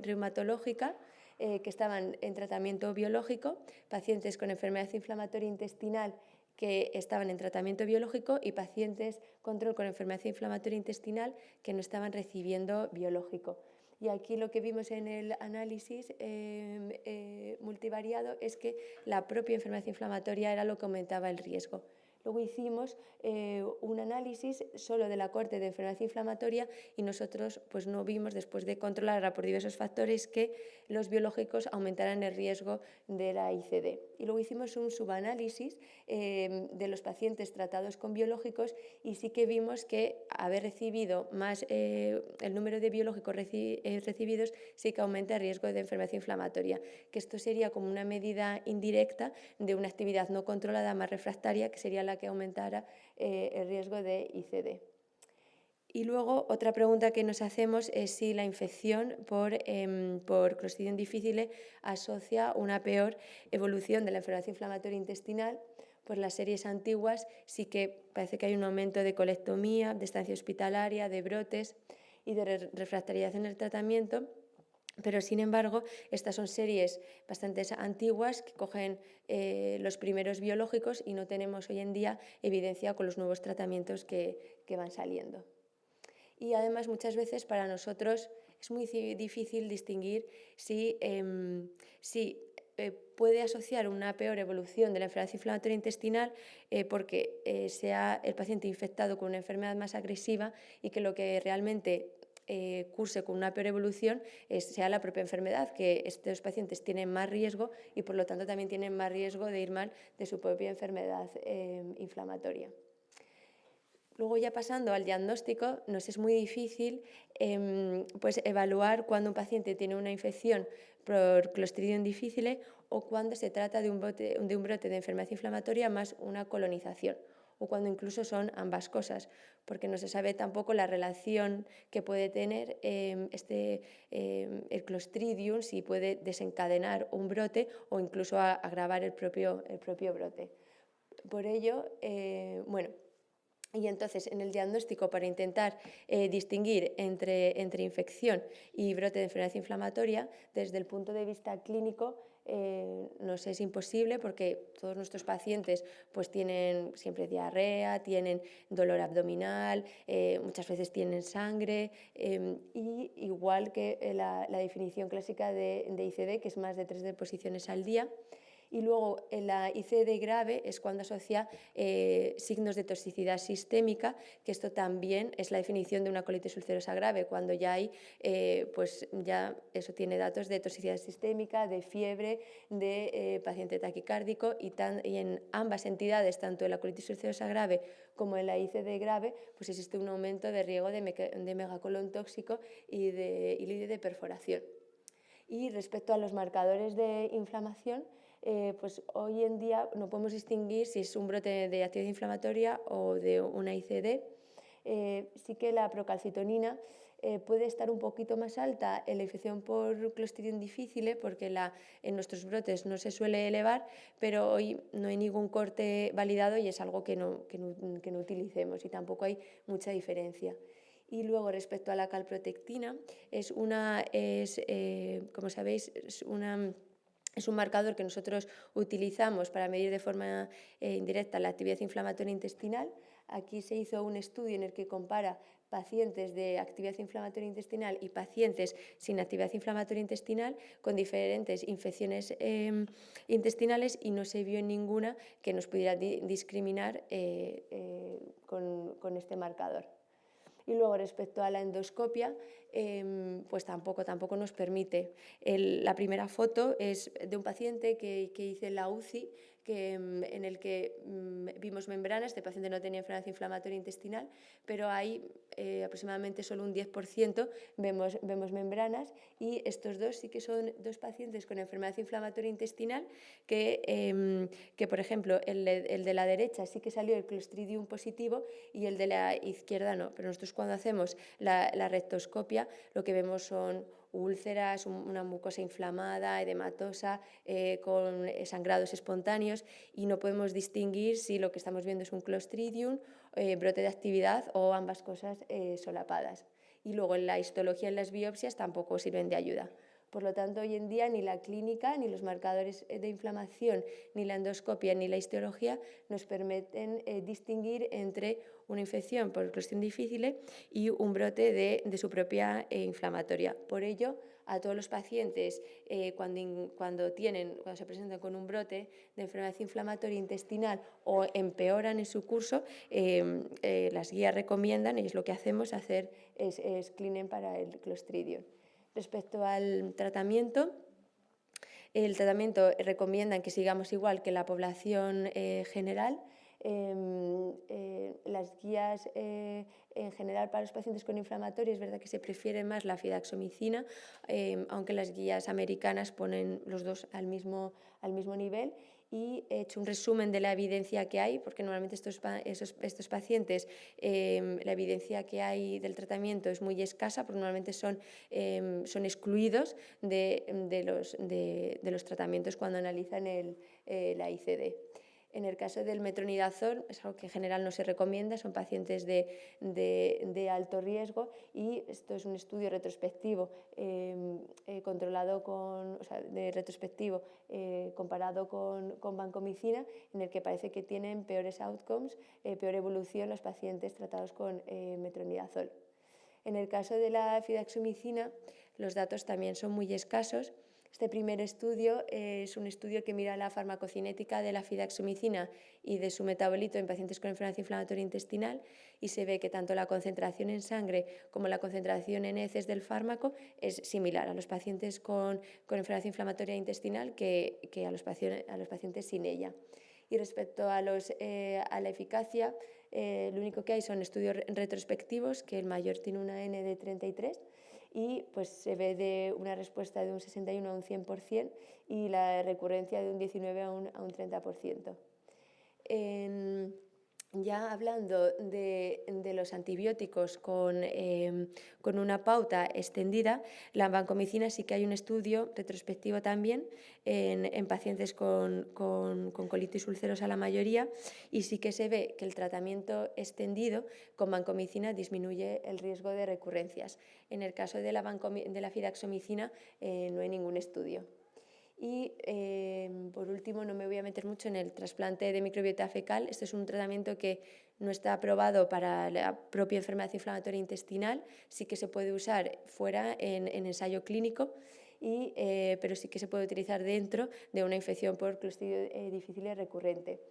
reumatológica, que estaban en tratamiento biológico, pacientes con enfermedad inflamatoria intestinal que estaban en tratamiento biológico y pacientes control con enfermedad inflamatoria intestinal que no estaban recibiendo biológico. Y aquí lo que vimos en el análisis multivariado es que la propia enfermedad inflamatoria era lo que aumentaba el riesgo. Luego hicimos un análisis solo de la cohorte de enfermedad inflamatoria y nosotros pues, no vimos, después de controlarla por diversos factores, que los biológicos aumentaran el riesgo de la ICD. Y luego hicimos un subanálisis de los pacientes tratados con biológicos y sí que vimos que haber recibido más el número de biológicos recibidos sí que aumenta el riesgo de enfermedad inflamatoria, que esto sería como una medida indirecta de una actividad no controlada más refractaria, que sería la que aumentara el riesgo de ICD. Y luego otra pregunta que nos hacemos es si la infección por Clostridium difficile asocia una peor evolución de la enfermedad inflamatoria intestinal. Pues las series antiguas sí que parece que hay un aumento de colectomía, de estancia hospitalaria, de brotes y de refractariedad en el tratamiento. Pero, sin embargo, estas son series bastante antiguas que cogen los primeros biológicos y no tenemos hoy en día evidencia con los nuevos tratamientos que van saliendo. Y además, muchas veces para nosotros es muy difícil distinguir si puede asociar una peor evolución de la enfermedad inflamatoria intestinal porque sea el paciente infectado con una enfermedad más agresiva y que lo que realmente curse con una peor evolución sea la propia enfermedad, que estos pacientes tienen más riesgo y por lo tanto también tienen más riesgo de ir mal de su propia enfermedad inflamatoria. Luego, ya pasando al diagnóstico, nos es muy difícil pues evaluar cuando un paciente tiene una infección por Clostridium difficile o cuando se trata de un brote de enfermedad inflamatoria más una colonización, o cuando incluso son ambas cosas, porque no se sabe tampoco la relación que puede tener el Clostridium, si puede desencadenar un brote o incluso agravar el propio brote. Por ello, y entonces en el diagnóstico, para intentar distinguir entre infección y brote de enfermedad inflamatoria, desde el punto de vista clínico, nos es imposible porque todos nuestros pacientes pues tienen siempre diarrea, tienen dolor abdominal, muchas veces tienen sangre y igual que la definición clásica de ICD, que es más de 3 deposiciones al día. Y luego la ICD grave es cuando asocia signos de toxicidad sistémica, que esto también es la definición de una colitis ulcerosa grave, cuando ya hay, pues ya eso tiene datos de toxicidad sistémica, de fiebre, de paciente taquicárdico y en ambas entidades, tanto en la colitis ulcerosa grave como en la ICD grave, pues existe un aumento de riesgo de megacolon tóxico y de perforación. Y respecto a los marcadores de inflamación, pues hoy en día no podemos distinguir si es un brote de actividad inflamatoria o de una ICD. Sí que la procalcitonina puede estar un poquito más alta en la infección por Clostridium difficile porque en nuestros brotes no se suele elevar, pero hoy no hay ningún corte validado y es algo que no utilicemos y tampoco hay mucha diferencia. Y luego, respecto a la calprotectina, como sabéis, es un marcador que nosotros utilizamos para medir de forma indirecta la actividad inflamatoria intestinal. Aquí se hizo un estudio en el que compara pacientes de actividad inflamatoria intestinal y pacientes sin actividad inflamatoria intestinal con diferentes infecciones intestinales y no se vio en ninguna que nos pudiera discriminar con este marcador. Y luego respecto a la endoscopia, pues tampoco nos permite. La primera foto es de un paciente que hice en la UCI, en el que vimos membranas. Este paciente no tenía enfermedad inflamatoria intestinal, pero hay aproximadamente solo un 10% vemos membranas, y estos dos sí que son dos pacientes con enfermedad inflamatoria intestinal que por ejemplo, el de la derecha sí que salió el Clostridium positivo y el de la izquierda no. Pero nosotros, cuando hacemos la rectoscopia, lo que vemos son úlceras, una mucosa inflamada, edematosa, con sangrados espontáneos, y no podemos distinguir si lo que estamos viendo es un Clostridium, brote de actividad, o ambas cosas solapadas. Y luego en la histología, en las biopsias, tampoco sirven de ayuda. Por lo tanto, hoy en día ni la clínica, ni los marcadores de inflamación, ni la endoscopia, ni la histología nos permiten distinguir entre una infección por Clostridium difficile y un brote de su propia inflamatoria. Por ello, a todos los pacientes, cuando se presentan con un brote de enfermedad inflamatoria intestinal o empeoran en su curso, las guías recomiendan, y es lo que hacemos, hacer screening para el Clostridium. Respecto al tratamiento, el tratamiento recomiendan que sigamos igual que la población general. Las guías en general para los pacientes con inflamatorio, es verdad que se prefiere más la fidaxomicina, aunque las guías americanas ponen los dos al mismo nivel. Y he hecho un resumen de la evidencia que hay, porque normalmente estos pacientes, la evidencia que hay del tratamiento es muy escasa, porque normalmente son excluidos de los tratamientos cuando analizan la ICD. En el caso del metronidazol, es algo que en general no se recomienda, son pacientes de alto riesgo, y esto es un estudio retrospectivo comparado con vancomicina, en el que parece que tienen peores outcomes, peor evolución los pacientes tratados con metronidazol. En el caso de la fidaxomicina, los datos también son muy escasos. Este primer estudio es un estudio que mira la farmacocinética de la fidaxomicina y de su metabolito en pacientes con enfermedad inflamatoria intestinal, y se ve que tanto la concentración en sangre como la concentración en heces del fármaco es similar a los pacientes con enfermedad inflamatoria intestinal que a los pacientes sin ella. Y respecto a la eficacia, lo único que hay son estudios retrospectivos, que el mayor tiene una N de 33, y pues se ve de una respuesta de un 61 a un 100% y la recurrencia de un 19 a un 30%. Ya hablando de los antibióticos con una pauta extendida, la vancomicina sí que hay un estudio retrospectivo también en pacientes con colitis ulcerosa, la mayoría, y sí que se ve que el tratamiento extendido con vancomicina disminuye el riesgo de recurrencias. En el caso de la fidaxomicina no hay ningún estudio. Y por último, no me voy a meter mucho en el trasplante de microbiota fecal. Este es un tratamiento que no está aprobado para la propia enfermedad inflamatoria intestinal, sí que se puede usar fuera en ensayo clínico, pero sí que se puede utilizar dentro de una infección por Clostridium difficile recurrente.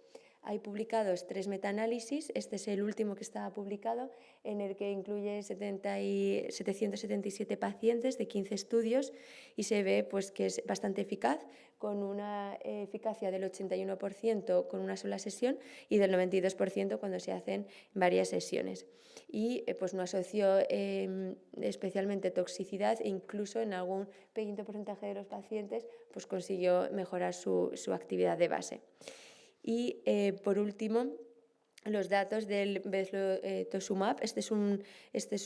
Hay publicados 3 metaanálisis, este es el último que estaba publicado, en el que incluye 777 pacientes de 15 estudios, y se ve pues, que es bastante eficaz, con una eficacia del 81% con una sola sesión y del 92% cuando se hacen varias sesiones. Y pues no asoció especialmente toxicidad, e incluso en algún pequeño porcentaje de los pacientes pues consiguió mejorar su actividad de base. Y por último, los datos del Bezlotosumab. Este es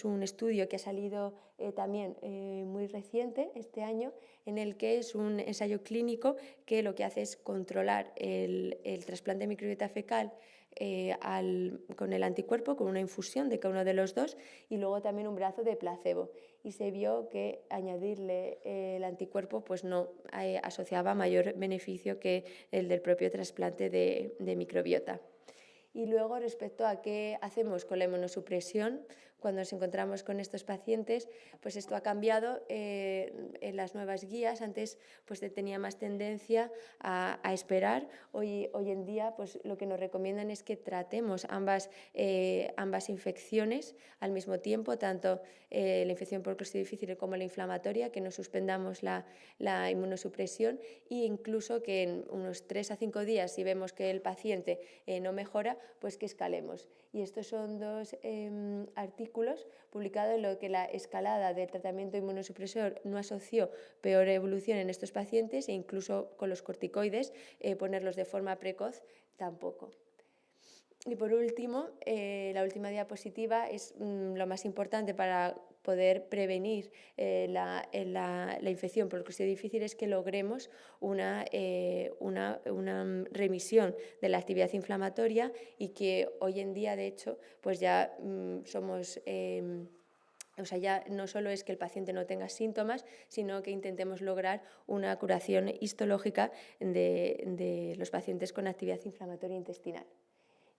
un estudio que ha salido también muy reciente, este año, en el que es un ensayo clínico que lo que hace es controlar el trasplante de microbiota fecal con el anticuerpo, con una infusión de cada uno de los dos, y luego también un brazo de placebo. Y se vio que añadirle el anticuerpo pues no asociaba mayor beneficio que el del propio trasplante de microbiota. Y luego, respecto a qué hacemos con la inmunosupresión, cuando nos encontramos con estos pacientes, pues esto ha cambiado en las nuevas guías. Antes pues tenía más tendencia a esperar. Hoy en día pues lo que nos recomiendan es que tratemos ambas infecciones al mismo tiempo, tanto la infección por Clostridio difficile como la inflamatoria, que no suspendamos la inmunosupresión, e incluso que en unos 3 a 5 días, si vemos que el paciente no mejora, pues que escalemos. Y estos son dos artículos publicados en lo que la escalada del tratamiento inmunosupresor no asoció peor evolución en estos pacientes, e incluso con los corticoides ponerlos de forma precoz tampoco. Y por último, la última diapositiva es lo más importante para poder prevenir la infección por el Clostridio difficile, es que logremos una remisión de la actividad inflamatoria, y que hoy en día, de hecho, pues ya somos... O sea, ya no solo es que el paciente no tenga síntomas, sino que intentemos lograr una curación histológica de los pacientes con actividad inflamatoria intestinal.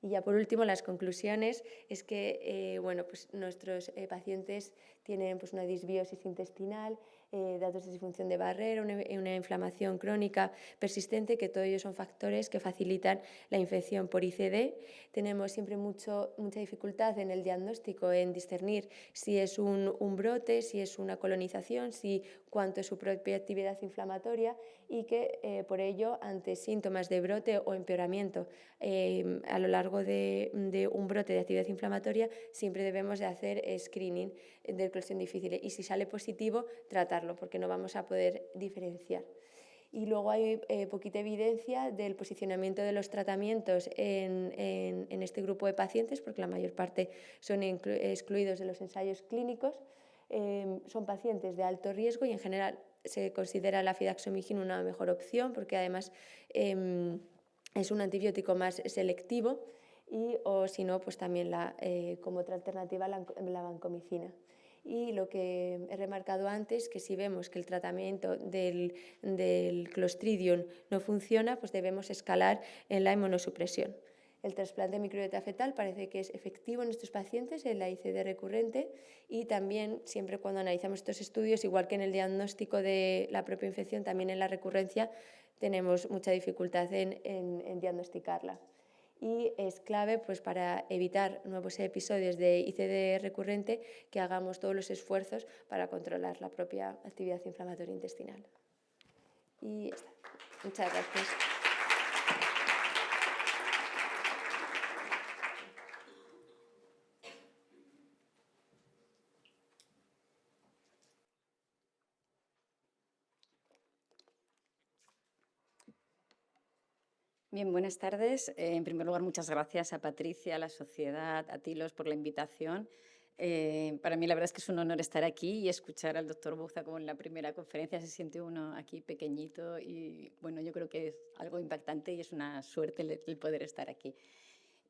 Y ya por último, las conclusiones es que bueno, pues nuestros pacientes tienen pues una disbiosis intestinal, datos de disfunción de Barrera, una inflamación crónica persistente, que todos ellos son factores que facilitan la infección por ICD. Tenemos siempre mucha dificultad en el diagnóstico, en discernir si es un brote, si es una colonización, cuánto es su propia actividad inflamatoria, y que por ello, ante síntomas de brote o empeoramiento a lo largo de un brote de actividad inflamatoria, siempre debemos de hacer screening del Clostridium difficile, y si sale positivo, tratarlo, porque no vamos a poder diferenciar. Y luego hay poquita evidencia del posicionamiento de los tratamientos en este grupo de pacientes, porque la mayor parte son excluidos de los ensayos clínicos. Son pacientes de alto riesgo, y en general se considera la fidaxomicina una mejor opción, porque además es un antibiótico más selectivo, o si no, pues también como otra alternativa la vancomicina. Y lo que he remarcado antes, que si vemos que el tratamiento del Clostridium no funciona, pues debemos escalar en la inmunosupresión. El trasplante de microbiota fetal parece que es efectivo en estos pacientes en la ICD recurrente, y también siempre cuando analizamos estos estudios, igual que en el diagnóstico de la propia infección, también en la recurrencia tenemos mucha dificultad en diagnosticarla. Y es clave pues, para evitar nuevos episodios de ICD recurrente, que hagamos todos los esfuerzos para controlar la propia actividad inflamatoria intestinal. Y ya está. Muchas gracias. Bien, buenas tardes. En primer lugar, muchas gracias a Patricia, a la sociedad, a Tilos por la invitación. Para mí la verdad es que es un honor estar aquí y escuchar al doctor Bouza como en la primera conferencia. Se siente uno aquí pequeñito y bueno, yo creo que es algo impactante y es una suerte el poder estar aquí.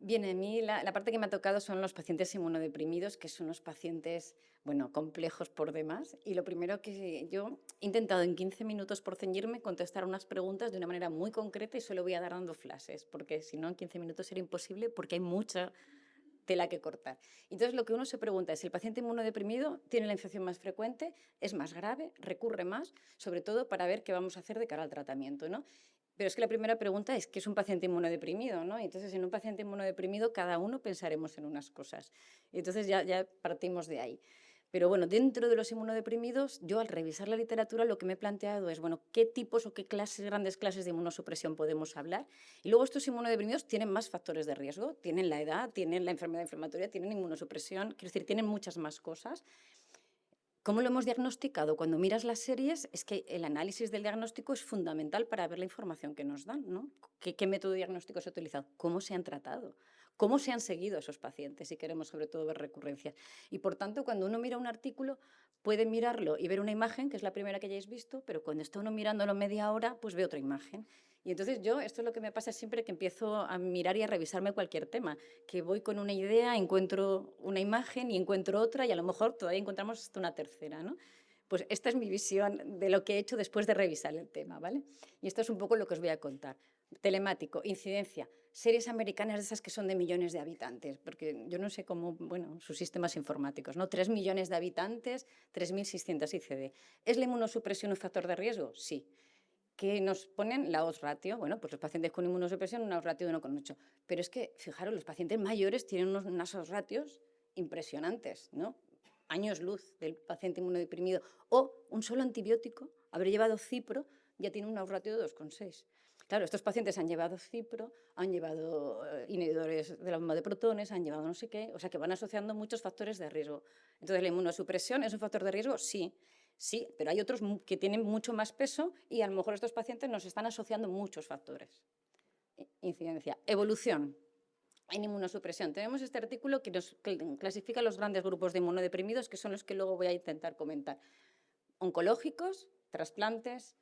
Bien, a mí la parte que me ha tocado son los pacientes inmunodeprimidos, que son unos pacientes, bueno, complejos por demás. Y lo primero que yo he intentado en 15 minutos, por ceñirme, contestar unas preguntas de una manera muy concreta, y solo voy a dar dando flashes, porque si no en 15 minutos sería imposible, porque hay mucha tela que cortar. Entonces lo que uno se pregunta es, ¿el paciente inmunodeprimido tiene la infección más frecuente? ¿Es más grave? ¿Recurre más? Sobre todo para ver qué vamos a hacer de cara al tratamiento, ¿no? Pero es que la primera pregunta es, ¿qué es un paciente inmunodeprimido, ¿no? Entonces, en un paciente inmunodeprimido, cada uno pensaremos en unas cosas. Y entonces ya partimos de ahí. Pero bueno, dentro de los inmunodeprimidos, yo al revisar la literatura lo que me he planteado es, bueno, ¿qué tipos o qué grandes clases de inmunosupresión podemos hablar? Y luego estos inmunodeprimidos tienen más factores de riesgo. Tienen la edad, tienen la enfermedad inflamatoria, tienen inmunosupresión, quiero decir, tienen muchas más cosas. ¿Cómo lo hemos diagnosticado? Cuando miras las series, es que el análisis del diagnóstico es fundamental para ver la información que nos dan, ¿no? ¿Qué método diagnóstico se ha utilizado? ¿Cómo se han tratado? ¿Cómo se han seguido esos pacientes? Si queremos, sobre todo, ver recurrencias. Y, por tanto, cuando uno mira un artículo, puede mirarlo y ver una imagen, que es la primera que hayáis visto, pero cuando está uno mirándolo media hora, pues ve otra imagen. Y entonces esto es lo que me pasa siempre que empiezo a mirar y a revisarme cualquier tema, que voy con una idea, encuentro una imagen y encuentro otra, y a lo mejor todavía encontramos hasta una tercera, ¿no? Pues esta es mi visión de lo que he hecho después de revisar el tema, ¿vale? Y esto es un poco lo que os voy a contar. telemático, incidencia, series americanas de esas que son de millones de habitantes, porque yo no sé cómo, bueno, sus sistemas informáticos, ¿no? 3 millones de habitantes, 3.600 ICD. ¿Es la inmunosupresión un factor de riesgo? Sí. ¿Qué nos ponen? La odds ratio. Bueno, pues los pacientes con inmunosupresión, una odds ratio de 1,8. Pero es que, fijaros, los pacientes mayores tienen unas odds ratios impresionantes, ¿no? Años luz del paciente inmunodeprimido. O un solo antibiótico, haber llevado cipro, ya tiene una odds ratio de 2,6. Claro, estos pacientes han llevado cipro, han llevado inhibidores de la bomba de protones, han llevado no sé qué, o sea que van asociando muchos factores de riesgo. Entonces, ¿la inmunosupresión es un factor de riesgo? Sí, sí, pero hay otros que tienen mucho más peso y a lo mejor estos pacientes nos están asociando muchos factores. Incidencia. Evolución en inmunosupresión. Tenemos este artículo que nos clasifica los grandes grupos de inmunodeprimidos, que son los que luego voy a intentar comentar. Oncológicos, trasplantes,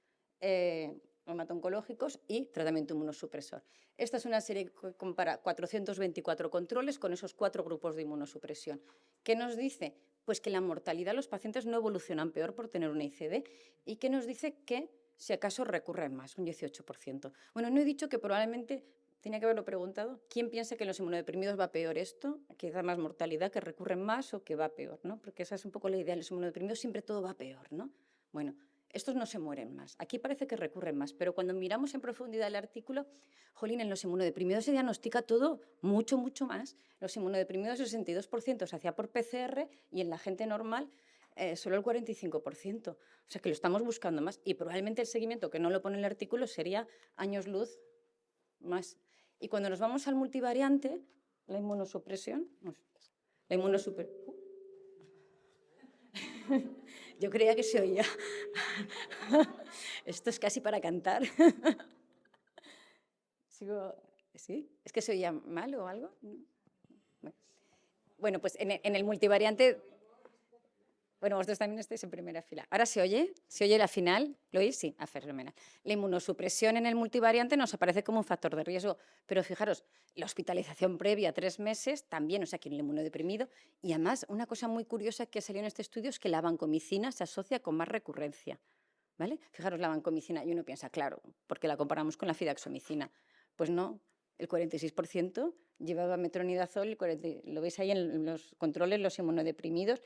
hemato-oncológicos y tratamiento inmunosupresor. Esta es una serie que compara 424 controles con esos 4 grupos de inmunosupresión. ¿Qué nos dice? Pues que la mortalidad de los pacientes no evolucionan peor por tener una ICD y que nos dice que si acaso recurren más, un 18%. Bueno, no he dicho que probablemente, tenía que haberlo preguntado, ¿quién piensa que en los inmunodeprimidos va peor esto? ¿Que da más mortalidad, que recurren más o que va peor? ¿No? Porque esa es un poco la idea, en los inmunodeprimidos siempre todo va peor, ¿no? Bueno, estos no se mueren más. Aquí parece que recurren más, pero cuando miramos en profundidad el artículo, jolín, en los inmunodeprimidos se diagnostica todo mucho, mucho más. Los inmunodeprimidos, el 62% se hacía por PCR y en la gente normal solo el 45%. O sea que lo estamos buscando más y probablemente el seguimiento, que no lo pone el artículo, sería años luz más. Y cuando nos vamos al multivariante, la inmunosupresión, la inmunosupresión. Yo creía que se oía. Esto es casi para cantar. ¿Sigo? ¿Sí? ¿Es que se oía mal o algo? Bueno, pues en el multivariante... Bueno, vosotros también estáis en primera fila. ¿Ahora se oye? ¿Se oye la final? ¿Lo oís? Sí, fenomenal. La inmunosupresión en el multivariante nos aparece como un factor de riesgo, pero fijaros, la hospitalización previa a 3 meses también, o sea, que en el inmunodeprimido. Y además, una cosa muy curiosa que salió en este estudio es que la vancomicina se asocia con más recurrencia, ¿vale? Fijaros, la vancomicina, y uno piensa, claro, porque la comparamos con la fidaxomicina. Pues no, el 46% llevaba metronidazol, lo veis ahí en los controles, los inmunodeprimidos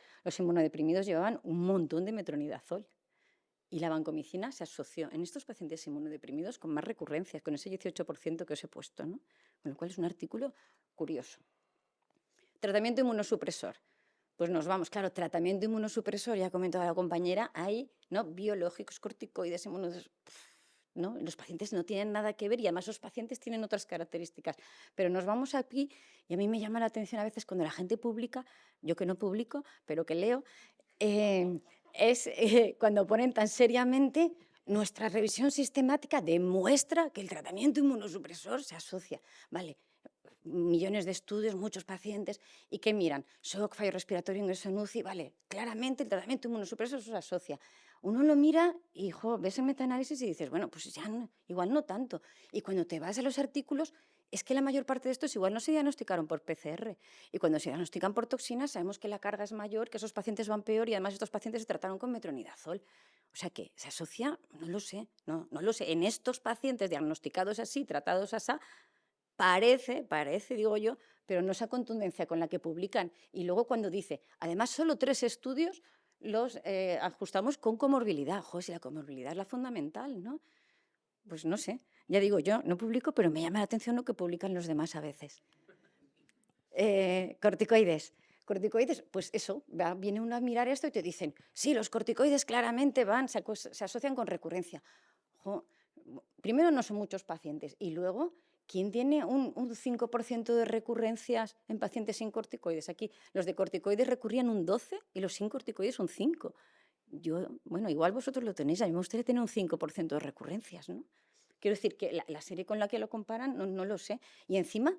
llevaban un montón de metronidazol. Y la vancomicina se asoció en estos pacientes inmunodeprimidos con más recurrencias, con ese 18% que os he puesto, ¿no? Con lo cual es un artículo curioso. Tratamiento inmunosupresor. Pues nos vamos, claro, tratamiento inmunosupresor, ya ha comentado la compañera, hay, ¿no? Biológicos, corticoides, ¿no? Los pacientes no tienen nada que ver y además los pacientes tienen otras características. Pero nos vamos aquí y a mí me llama la atención a veces cuando la gente publica, yo que no publico, pero que leo, cuando ponen tan seriamente nuestra revisión sistemática demuestra que el tratamiento inmunosupresor se asocia. Vale, millones de estudios, muchos pacientes, y que miran, shock, fallo respiratorio, ingreso en UCI, vale, claramente el tratamiento inmunosupresor se asocia. Uno lo mira y ves el metaanálisis y dices, bueno, pues ya no, igual no tanto. Y cuando te vas a los artículos, es que la mayor parte de estos igual no se diagnosticaron por PCR. Y cuando se diagnostican por toxinas, sabemos que la carga es mayor, que esos pacientes van peor y además estos pacientes se trataron con metronidazol. O sea que se asocia, no lo sé, no lo sé. En estos pacientes diagnosticados así, tratados así, parece, digo yo, pero no esa contundencia con la que publican. Y luego cuando dice, además solo 3 estudios los ajustamos con comorbilidad. Joder, si la comorbilidad es la fundamental, ¿no? Pues no sé, ya digo, yo no publico, pero me llama la atención lo que publican los demás a veces. Corticoides, pues eso, viene uno a mirar esto y te dicen, sí, los corticoides claramente se asocian con recurrencia. Primero, no son muchos pacientes y luego, ¿quién tiene un 5% de recurrencias en pacientes sin corticoides? Aquí los de corticoides recurrían un 12% y los sin corticoides un 5%. Bueno, igual vosotros lo tenéis, a mí me gustaría tener un 5% de recurrencias, ¿no? Quiero decir que la serie con la que lo comparan no lo sé. Y encima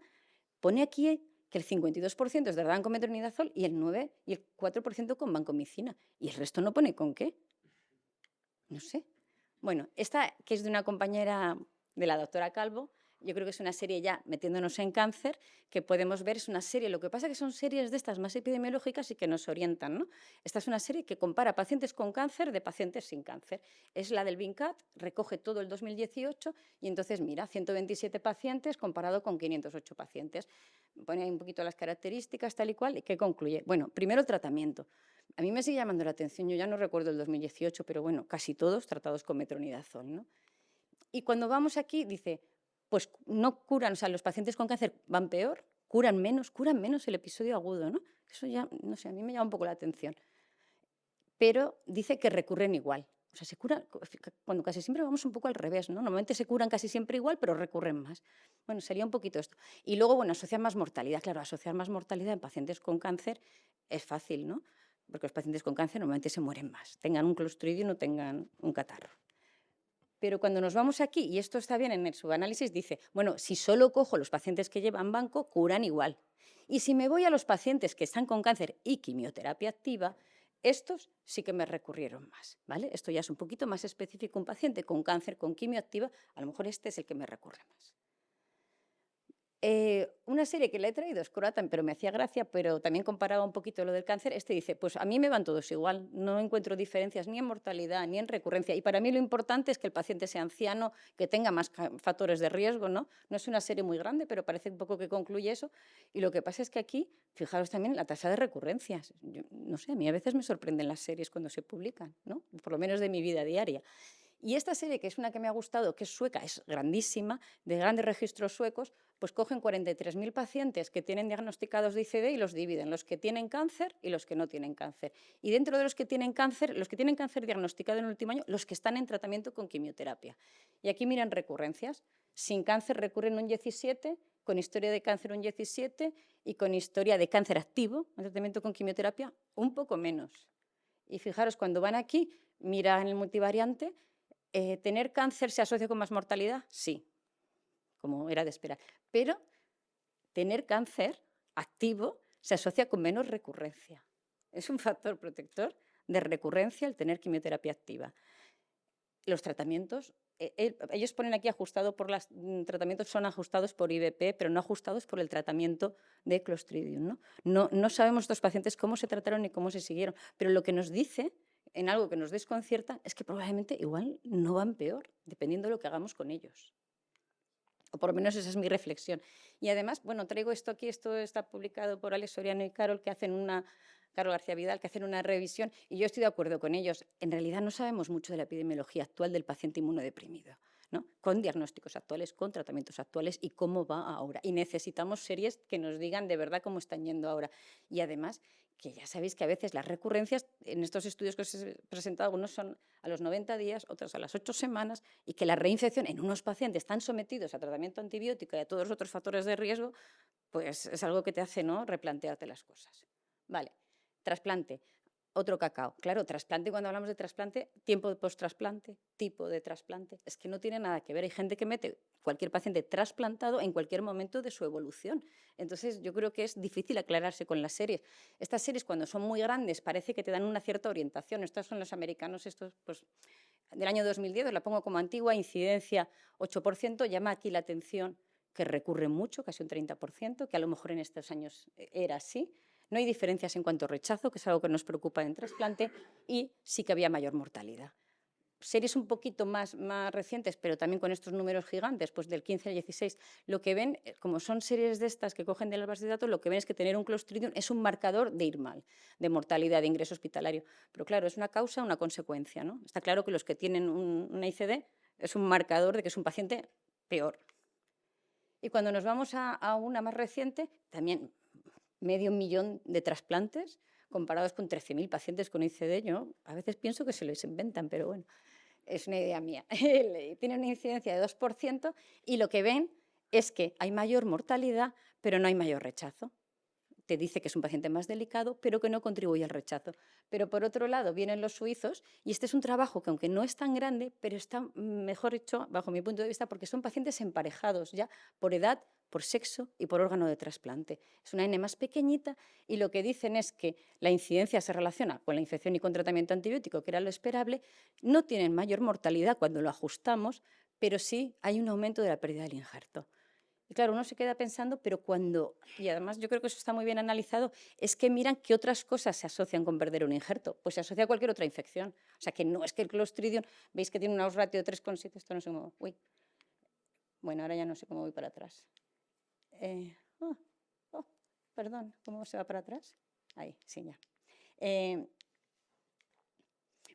pone aquí que el 52% es de verdad con metronidazol y el 9% y el 4% con vancomicina. ¿Y el resto no pone con qué? No sé. Bueno, esta que es de una compañera de la doctora Calvo, yo creo que es una serie ya metiéndonos en cáncer, que podemos ver, es una serie, lo que pasa es que son series de estas más epidemiológicas y que nos orientan, ¿no? Esta es una serie que compara pacientes con cáncer de pacientes sin cáncer. Es la del BINCAT, recoge todo el 2018 y entonces mira, 127 pacientes comparado con 508 pacientes. Pone ahí un poquito las características tal y cual y ¿qué concluye? Bueno, primero el tratamiento. A mí me sigue llamando la atención, yo ya no recuerdo el 2018, pero bueno, casi todos tratados con metronidazol, ¿no? Y cuando vamos aquí, dice, pues no curan, o sea, los pacientes con cáncer van peor, curan menos el episodio agudo, ¿no? Eso ya, no sé, a mí me llama un poco la atención. Pero dice que recurren igual. O sea, se curan, cuando casi siempre vamos un poco al revés, ¿no? Normalmente se curan casi siempre igual, pero recurren más. Bueno, sería un poquito esto. Y luego, bueno, asociar más mortalidad. Claro, asociar más mortalidad en pacientes con cáncer es fácil, ¿no? Porque los pacientes con cáncer normalmente se mueren más, tengan un Clostridium o tengan un catarro. Pero cuando nos vamos aquí, y esto está bien en el subanálisis, dice, bueno, si solo cojo los pacientes que llevan banco, curan igual. Y si me voy a los pacientes que están con cáncer y quimioterapia activa, estos sí que me recurrieron más, ¿vale? Esto ya es un poquito más específico. Un paciente con cáncer, con quimio activa, a lo mejor este es el que me recurre más. Una serie que le he traído es Croatan, pero me hacía gracia, pero también comparaba un poquito lo del cáncer. Este dice, pues a mí me van todos igual, no encuentro diferencias ni en mortalidad ni en recurrencia. Y para mí lo importante es que el paciente sea anciano, que tenga más factores de riesgo, ¿no? No es una serie muy grande, pero parece un poco que concluye eso. Y lo que pasa es que aquí, fijaros también la tasa de recurrencias. Yo, no sé, a mí a veces me sorprenden las series cuando se publican, ¿no? Por lo menos de mi vida diaria. Y esta serie, que es una que me ha gustado, que es sueca, es grandísima, de grandes registros suecos, pues cogen 43.000 pacientes que tienen diagnosticados de ICD y los dividen, los que tienen cáncer y los que no tienen cáncer. Y dentro de los que tienen cáncer diagnosticado en el último año, los que están en tratamiento con quimioterapia. Y aquí miran recurrencias. Sin cáncer recurren un 17, con historia de cáncer un 17 y con historia de cáncer activo, en tratamiento con quimioterapia, un poco menos. Y fijaros, cuando van aquí, miran el multivariante. ¿Tener cáncer se asocia con más mortalidad? Sí, como era de esperar. Pero tener cáncer activo se asocia con menos recurrencia. Es un factor protector de recurrencia el tener quimioterapia activa. Los tratamientos, ellos ponen aquí ajustado por los tratamientos, son ajustados por IVP, pero no ajustados por el tratamiento de Clostridium, ¿no? No sabemos estos pacientes cómo se trataron ni cómo se siguieron, pero lo que nos dice, en algo que nos desconcierta, es que probablemente igual no van peor, dependiendo de lo que hagamos con ellos. O por lo menos esa es mi reflexión. Y además, bueno, traigo esto aquí, esto está publicado por Alex Soriano y Carol García Vidal, que hacen una revisión, y yo estoy de acuerdo con ellos. En realidad no sabemos mucho de la epidemiología actual del paciente inmunodeprimido, ¿no? Con diagnósticos actuales, con tratamientos actuales y cómo va ahora. Y necesitamos series que nos digan de verdad cómo están yendo ahora. Y además, que ya sabéis que a veces las recurrencias, en estos estudios que os he presentado, algunos son a los 90 días, otros a las 8 semanas, y que la reinfección en unos pacientes están sometidos a tratamiento antibiótico y a todos los otros factores de riesgo, pues es algo que te hace, ¿no?, replantearte las cosas. Vale, trasplante. Otro cacao. Claro, trasplante, cuando hablamos de trasplante, tiempo de post-trasplante, tipo de trasplante, es que no tiene nada que ver. Hay gente que mete cualquier paciente trasplantado en cualquier momento de su evolución. Entonces, yo creo que es difícil aclararse con las series. Estas series, cuando son muy grandes, parece que te dan una cierta orientación. Estos son los americanos, estos, pues, del año 2010, os la pongo como antigua, incidencia 8%, llama aquí la atención que recurre mucho, casi un 30%, que a lo mejor en estos años era así. No hay diferencias en cuanto a rechazo, que es algo que nos preocupa en trasplante, y sí que había mayor mortalidad. Series un poquito más recientes, pero también con estos números gigantes, pues del 15 al 16, lo que ven, como son series de estas que cogen de las bases de datos, lo que ven es que tener un Clostridium es un marcador de ir mal, de mortalidad, de ingreso hospitalario. Pero claro, es una causa, una consecuencia, ¿no? Está claro que los que tienen una ICD es un marcador de que es un paciente peor. Y cuando nos vamos a una más reciente, también 500.000 de trasplantes, comparados con 13.000 pacientes con ICD. Yo a veces pienso que se los inventan, pero bueno, es una idea mía. Tiene una incidencia de 2% y lo que ven es que hay mayor mortalidad, pero no hay mayor rechazo. Te dice que es un paciente más delicado, pero que no contribuye al rechazo. Pero por otro lado vienen los suizos, y este es un trabajo que aunque no es tan grande, pero está mejor hecho bajo mi punto de vista porque son pacientes emparejados ya por edad, por sexo y por órgano de trasplante. Es una N más pequeñita y lo que dicen es que la incidencia se relaciona con la infección y con tratamiento antibiótico, que era lo esperable, no tienen mayor mortalidad cuando lo ajustamos, pero sí hay un aumento de la pérdida del injerto. Y claro, uno se queda pensando, pero cuando, y además yo creo que eso está muy bien analizado, es que miran qué otras cosas se asocian con perder un injerto. Pues se asocia a cualquier otra infección. O sea, que no es que el Clostridium, veis que tiene un odds ratio de 3,7, esto no sé cómo, uy, bueno, ahora ya no sé cómo voy para atrás. Perdón, ¿cómo se va para atrás? Ahí, sí, ya.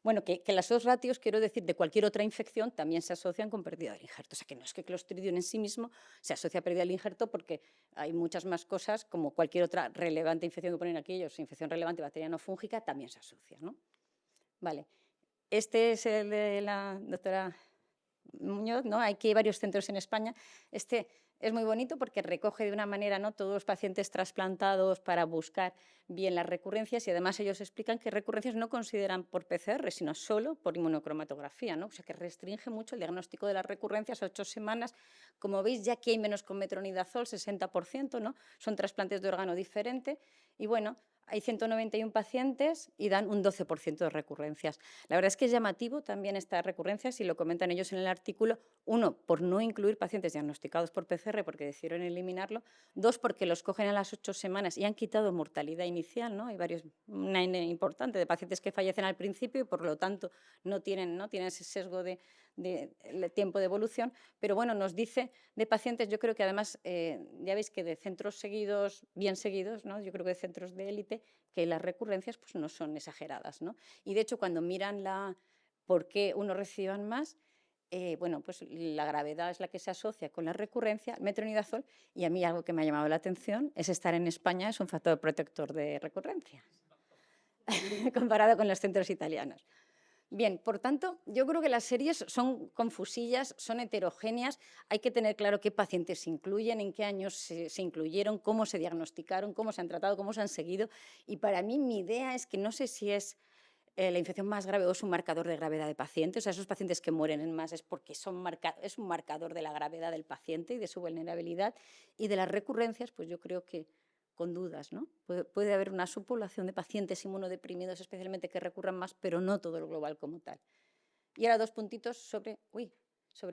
Bueno, que las odds ratios, quiero decir, de cualquier otra infección también se asocian con pérdida del injerto. O sea, que no es que Clostridium en sí mismo se asocia a pérdida del injerto, porque hay muchas más cosas, como cualquier otra relevante infección que ponen aquí ellos, infección relevante bacteriana o fúngica, también se asocia, ¿no? Vale. Este es el de la doctora Muñoz, ¿no? Aquí hay varios centros en España. Este es muy bonito porque recoge de una manera, ¿no?, todos los pacientes trasplantados para buscar bien las recurrencias, y además ellos explican que recurrencias no consideran por PCR, sino solo por inmunocromatografía, ¿no? O sea, que restringe mucho el diagnóstico de las recurrencias a 8 semanas. Como veis, ya aquí hay menos con metronidazol, 60%, ¿no? Son trasplantes de órgano diferente y, bueno, hay 191 pacientes y dan un 12% de recurrencias. La verdad es que es llamativo también estas recurrencias, y lo comentan ellos en el artículo. Uno, por no incluir pacientes diagnosticados por PCR, porque decidieron eliminarlo. Dos, porque los cogen a las 8 semanas y han quitado mortalidad inicial, ¿no? Hay una N importante de pacientes que fallecen al principio y, por lo tanto, no tienen ese sesgo de tiempo de evolución. Pero bueno, nos dice de pacientes, yo creo que además, ya veis que de centros seguidos, bien seguidos, ¿no? Yo creo que de centros de élite, que las recurrencias pues no son exageradas, ¿no? Y de hecho, cuando miran por qué unos reciban más, bueno, pues la gravedad es la que se asocia con la recurrencia, metronidazol, y a mí algo que me ha llamado la atención es estar en España, es un factor protector de recurrencia, comparado con los centros italianos. Bien, por tanto, yo creo que las series son confusillas, son heterogéneas. Hay que tener claro qué pacientes se incluyen, en qué años se incluyeron, cómo se diagnosticaron, cómo se han tratado, cómo se han seguido. Y para mí mi idea es que no sé si es la infección más grave o es un marcador de gravedad de pacientes. O sea, esos pacientes que mueren en más es porque es un marcador de la gravedad del paciente y de su vulnerabilidad. Y de las recurrencias, pues yo creo que con dudas, ¿no? Puede haber una subpoblación de pacientes inmunodeprimidos especialmente que recurran más, pero no todo el global como tal. Y ahora 2 puntitos sobre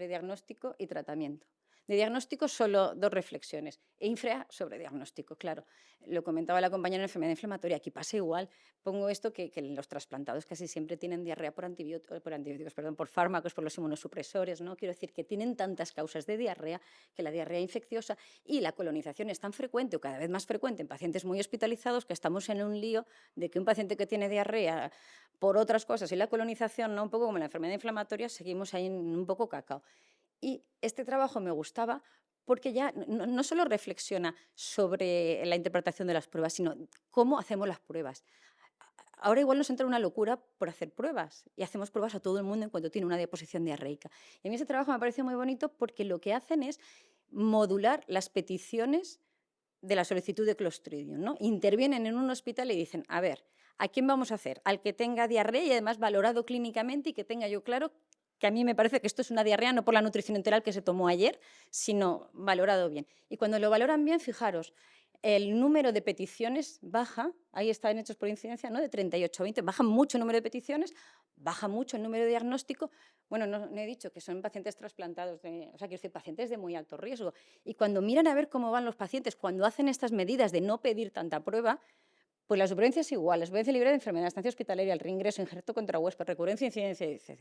diagnóstico y tratamiento. De diagnóstico, solo 2 reflexiones. EINFREA sobre diagnóstico, claro. Lo comentaba la compañera en enfermedad inflamatoria, aquí pasa igual. Pongo esto que los trasplantados casi siempre tienen diarrea por fármacos, por los inmunosupresores, ¿no? Quiero decir que tienen tantas causas de diarrea, que la diarrea infecciosa y la colonización es tan frecuente o cada vez más frecuente en pacientes muy hospitalizados, que estamos en un lío de que un paciente que tiene diarrea por otras cosas y la colonización, ¿no?, un poco como la enfermedad inflamatoria, seguimos ahí un poco cacao. Y este trabajo me gustaba porque ya no solo reflexiona sobre la interpretación de las pruebas, sino cómo hacemos las pruebas. Ahora igual nos entra una locura por hacer pruebas, y hacemos pruebas a todo el mundo en cuanto tiene una deposición diarreica. Y a mí ese trabajo me pareció muy bonito porque lo que hacen es modular las peticiones de la solicitud de Clostridium, ¿no? Intervienen en un hospital y dicen, a ver, ¿a quién vamos a hacer? Al que tenga diarrea y además valorado clínicamente y que tenga yo claro que a mí me parece que esto es una diarrea no por la nutrición enteral que se tomó ayer, sino valorado bien. Y cuando lo valoran bien, fijaros, el número de peticiones baja, ahí están hechos por incidencia, ¿no?, de 38 a 20, baja mucho el número de peticiones, baja mucho el número de diagnóstico. Bueno, no he dicho que son pacientes trasplantados, o sea, quiero decir, pacientes de muy alto riesgo. Y cuando miran a ver cómo van los pacientes, cuando hacen estas medidas de no pedir tanta prueba, pues la supervivencia es igual, la supervivencia libre de enfermedad, estancia hospitalaria, el reingreso, injerto contra huésped, recurrencia, incidencia, etc.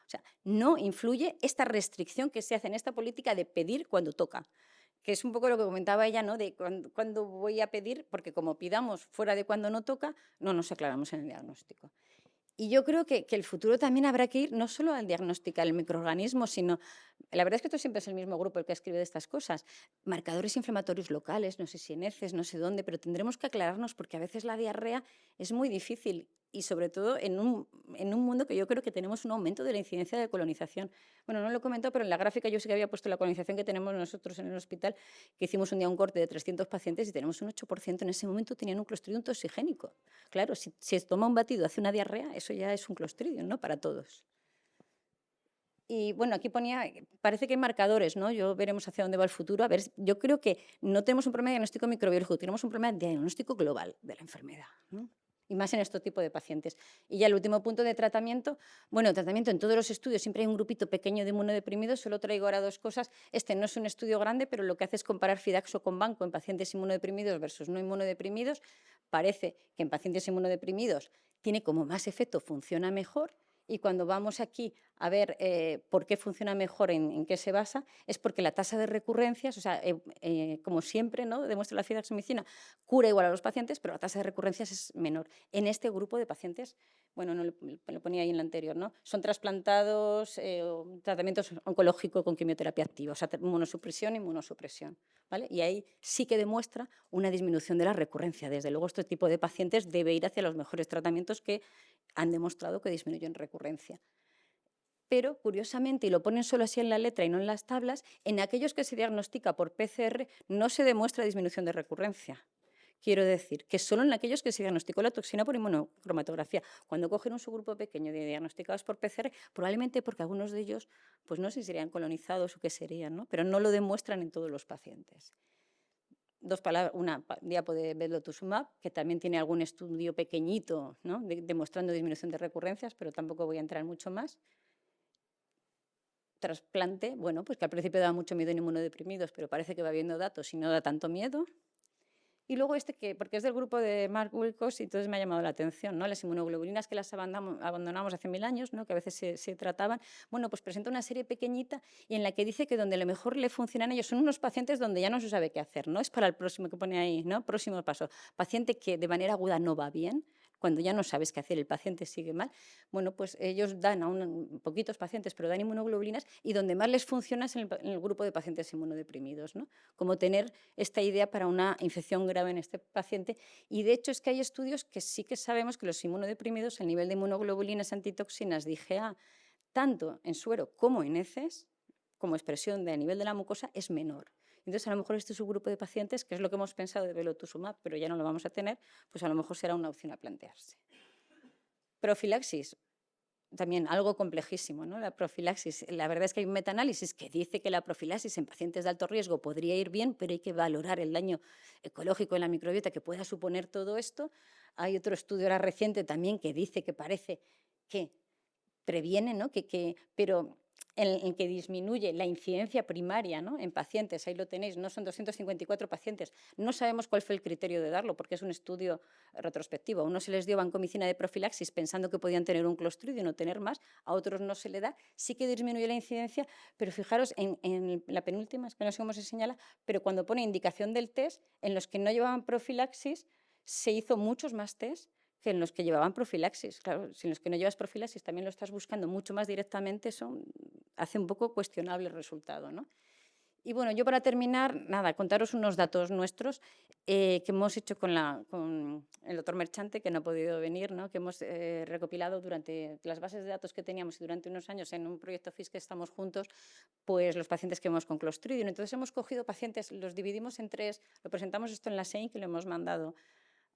O sea, no influye esta restricción que se hace en esta política de pedir cuando toca, que es un poco lo que comentaba ella, ¿no?, de cuando voy a pedir, porque como pidamos fuera de cuando no toca, no nos aclaramos en el diagnóstico. Y yo creo que el futuro también habrá que ir no solo al diagnosticar el microorganismo, sino, la verdad es que esto siempre es el mismo grupo el que escribe de estas cosas, marcadores inflamatorios locales, no sé si en heces, no sé dónde, pero tendremos que aclararnos porque a veces la diarrea es muy difícil y sobre todo en un mundo que yo creo que tenemos un aumento de la incidencia de colonización. Bueno, no lo he comentado, pero en la gráfica yo sí que había puesto la colonización que tenemos nosotros en el hospital, que hicimos un día un corte de 300 pacientes y tenemos un 8% en ese momento tenían un Clostridium toxigénico. Claro, si se toma un batido, hace una diarrea, eso ya es un Clostridium, ¿no?, para todos. Y bueno, aquí ponía, parece que hay marcadores, ¿no? Yo veremos hacia dónde va el futuro. A ver, yo creo que no tenemos un problema de diagnóstico microbiológico, tenemos un problema de diagnóstico global de la enfermedad, ¿no? y más en este tipo de pacientes. Y ya el último punto de tratamiento, bueno, tratamiento en todos los estudios siempre hay un grupito pequeño de inmunodeprimidos, solo traigo ahora 2 cosas. Este no es un estudio grande, pero lo que hace es comparar Fidaxo con banco en pacientes inmunodeprimidos versus no inmunodeprimidos. Parece que en pacientes inmunodeprimidos tiene como más efecto, funciona mejor. Y cuando vamos aquí a ver por qué funciona mejor, en qué se basa, es porque la tasa de recurrencias, o sea, como siempre, ¿no?, demuestra la fidaxomicina, cura igual a los pacientes, pero la tasa de recurrencias es menor. En este grupo de pacientes, bueno, no lo ponía ahí en la anterior, ¿no?, son trasplantados, tratamientos oncológicos con quimioterapia activa, o sea, inmunosupresión, ¿vale? Y ahí sí que demuestra una disminución de la recurrencia. Desde luego, este tipo de pacientes debe ir hacia los mejores tratamientos que han demostrado que disminuyen recurrencia. Pero, curiosamente, y lo ponen solo así en la letra y no en las tablas, en aquellos que se diagnostica por PCR no se demuestra disminución de recurrencia. Quiero decir que solo en aquellos que se diagnosticó la toxina por inmunocromatografía. Cuando cogen un subgrupo pequeño de diagnosticados por PCR, probablemente porque algunos de ellos, pues no sé si serían colonizados o qué serían, ¿no?, pero no lo demuestran en todos los pacientes. 2 palabras, una diapo de vedolizumab, que también tiene algún estudio pequeñito, ¿no?, demostrando disminución de recurrencias, pero tampoco voy a entrar mucho más. Trasplante, bueno, pues que al principio daba mucho miedo en inmunodeprimidos, pero parece que va viendo datos y no da tanto miedo. Y luego que, porque es del grupo de Mark Wilcox, y entonces me ha llamado la atención, ¿no?, las inmunoglobulinas que las abandonamos hace 1000 años, ¿no?, que a veces se trataban. Bueno, pues presenta una serie pequeñita y en la que dice que donde lo mejor le funcionan ellos son unos pacientes donde ya no se sabe qué hacer, ¿no? Es para el próximo que pone ahí, ¿no?, próximo paso. Paciente que de manera aguda no va bien, cuando ya no sabes qué hacer, el paciente sigue mal. Bueno, pues ellos dan a poquitos pacientes, pero dan inmunoglobulinas, y donde más les funciona es en el grupo de pacientes inmunodeprimidos, ¿no? Como tener esta idea para una infección grave en este paciente. Y de hecho es que hay estudios que sí que sabemos que los inmunodeprimidos, el nivel de inmunoglobulinas antitoxinas de IgA, tanto en suero como en heces, como expresión a nivel de la mucosa, es menor. Entonces, a lo mejor este subgrupo de pacientes, que es lo que hemos pensado de vedolizumab, pero ya no lo vamos a tener, pues a lo mejor será una opción a plantearse. Profilaxis, también algo complejísimo, ¿no?, la profilaxis. La verdad es que hay un metaanálisis que dice que la profilaxis en pacientes de alto riesgo podría ir bien, pero hay que valorar el daño ecológico en la microbiota que pueda suponer todo esto. Hay otro estudio ahora reciente también que dice que parece que previene, ¿no?, pero en que disminuye la incidencia primaria, ¿no?, en pacientes. Ahí lo tenéis, no son 254 pacientes. No sabemos cuál fue el criterio de darlo, porque es un estudio retrospectivo. A unos se les dio vancomicina de profilaxis pensando que podían tener un clostridio y no tener más, a otros no se le da. Sí que disminuye la incidencia, pero fijaros, en la penúltima, es que no sé cómo se señala, pero cuando pone indicación del test, en los que no llevaban profilaxis, se hizo muchos más test que en los que llevaban profilaxis. Claro, si en los que no llevas profilaxis también lo estás buscando mucho más directamente, eso hace un poco cuestionable el resultado, ¿no? Y bueno, yo para terminar, nada, contaros unos datos nuestros que hemos hecho con el doctor Merchante, que no ha podido venir, ¿no?, que hemos recopilado durante las bases de datos que teníamos y durante unos años en un proyecto FIS que estamos juntos, pues los pacientes que vemos con Clostridium. Entonces hemos cogido pacientes, los dividimos en 3, lo presentamos esto en la SEIN, que lo hemos mandado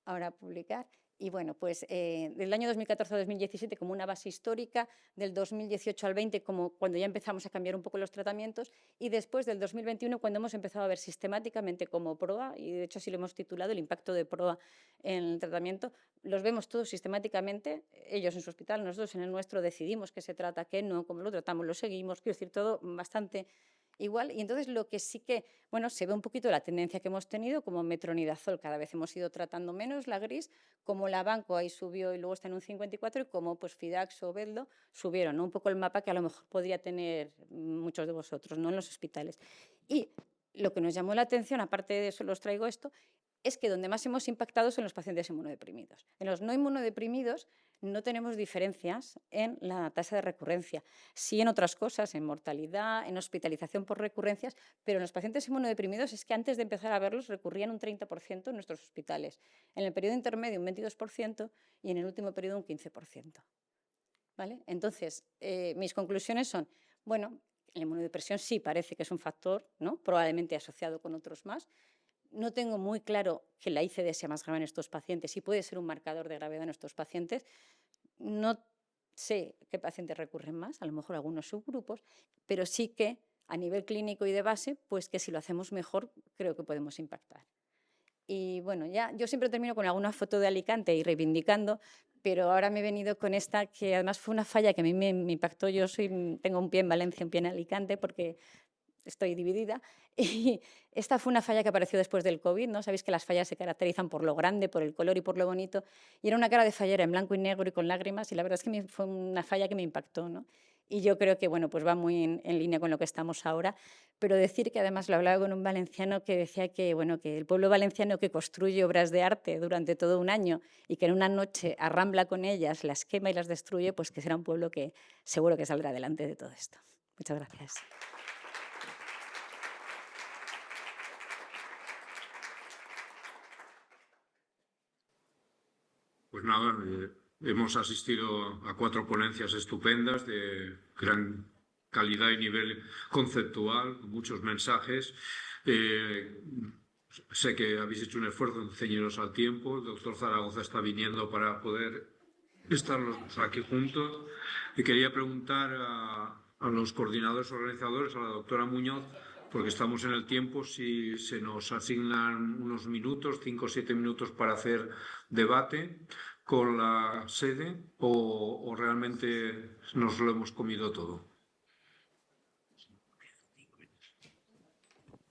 ahora a publicar. Y bueno, pues del año 2014 a 2017 como una base histórica, del 2018 al 20 como cuando ya empezamos a cambiar un poco los tratamientos, y después del 2021 cuando hemos empezado a ver sistemáticamente como PROA, y de hecho así lo hemos titulado, el impacto de PROA en el tratamiento. Los vemos todos sistemáticamente, ellos en su hospital, nosotros en el nuestro decidimos qué se trata, qué no, cómo lo tratamos, lo seguimos, quiero decir, todo bastante igual. Y entonces lo que sí que, bueno, se ve un poquito la tendencia que hemos tenido, como metronidazol cada vez hemos ido tratando menos, la gris, como la banco ahí subió y luego está en un 54, y como pues Fidax o Veldo subieron, ¿no?, un poco el mapa que a lo mejor podría tener muchos de vosotros, ¿no?, en los hospitales. Y lo que nos llamó la atención, aparte de eso os traigo esto, es que donde más hemos impactado son los pacientes inmunodeprimidos. En los no inmunodeprimidos no tenemos diferencias en la tasa de recurrencia. Sí en otras cosas, en mortalidad, en hospitalización por recurrencias, pero en los pacientes inmunodeprimidos es que antes de empezar a verlos recurrían un 30% en nuestros hospitales. En el periodo intermedio un 22% y en el último periodo un 15%. ¿Vale? Entonces, mis conclusiones son, bueno, la inmunodepresión sí parece que es un factor, ¿no?, probablemente asociado con otros más. No tengo muy claro que la ICD sea más grave en estos pacientes y puede ser un marcador de gravedad en estos pacientes. No sé qué pacientes recurren más, a lo mejor algunos subgrupos, pero sí que a nivel clínico y de base, pues que si lo hacemos mejor, creo que podemos impactar. Y bueno, ya yo siempre termino con alguna foto de Alicante y reivindicando, pero ahora me he venido con esta que además fue una falla que a mí me impactó. Yo tengo un pie en Valencia, un pie en Alicante, porque estoy dividida. Y esta fue una falla que apareció después del COVID, ¿no? Sabéis que las fallas se caracterizan por lo grande, por el color y por lo bonito. Y era una cara de fallera en blanco y negro y con lágrimas, y la verdad es que fue una falla que me impactó, ¿no? Y yo creo que, bueno, pues va muy en línea con lo que estamos ahora. Pero decir que además lo hablaba con un valenciano que decía que, bueno, que el pueblo valenciano que construye obras de arte durante todo un año y que en una noche arrambla con ellas, las quema y las destruye, pues que será un pueblo que seguro que saldrá adelante de todo esto. Muchas gracias. Pues nada, hemos asistido a 4 ponencias estupendas de gran calidad y nivel conceptual, con muchos mensajes. Sé que habéis hecho un esfuerzo en ceñiros al tiempo. El doctor Zaragoza está viniendo para poder estar aquí juntos. Y quería preguntar a los coordinadores organizadores, a la doctora Muñoz, porque estamos en el tiempo, si se nos asignan unos minutos, 5 o 7 minutos para hacer debate con la sede o realmente nos lo hemos comido todo.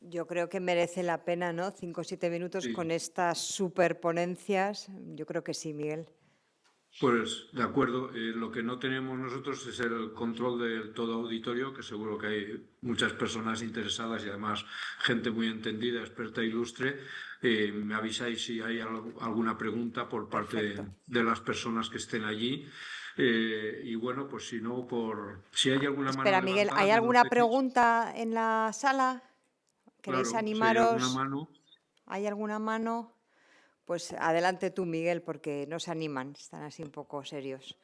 Yo creo que merece la pena, ¿no? 5 o 7 minutos Sí. con estas superponencias. Yo creo que sí, Miguel. Pues de acuerdo, lo que no tenemos nosotros es el control de todo auditorio, que seguro que hay muchas personas interesadas y además gente muy entendida, experta, ilustre. Me avisáis si hay alguna pregunta por parte de las personas que estén allí. Y bueno, pues si no, si hay alguna Espera, mano Miguel, levantada, ¿hay que alguna nos decís. pregunta en la sala? ¿Queréis Claro, si hay alguna animaros? mano. ¿Hay alguna mano? Pues adelante tú, Miguel, porque no se animan, están así un poco serios.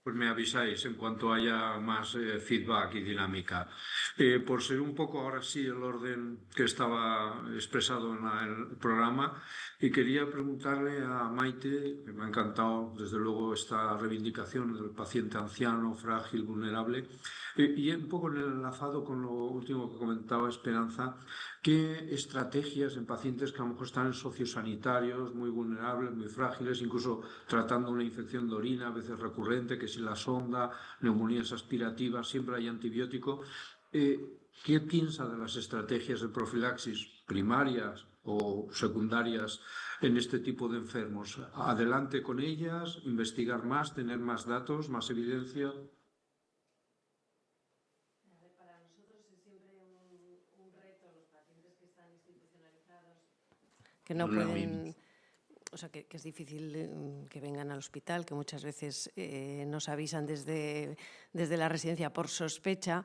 Pues me avisáis en cuanto haya más feedback y dinámica. Por seguir un poco ahora sí el orden que estaba expresado en el programa, y quería preguntarle a Maite, que me ha encantado desde luego esta reivindicación del paciente anciano, frágil, vulnerable, y un poco enlazado con lo último que comentaba Esperanza, ¿qué estrategias en pacientes que a lo mejor están en sociosanitarios, muy vulnerables, muy frágiles, incluso tratando una infección de orina, a veces recurrente, que si la sonda, neumonías aspirativas, siempre hay antibiótico? ¿Qué piensa de las estrategias de profilaxis primarias o secundarias en este tipo de enfermos? ¿Adelante con ellas? ¿Investigar más? ¿Tener más datos? ¿Más evidencia? Para nosotros es siempre un reto los pacientes que están institucionalizados, que no pueden, o sea, que es difícil que vengan al hospital, que muchas veces nos avisan desde la residencia por sospecha.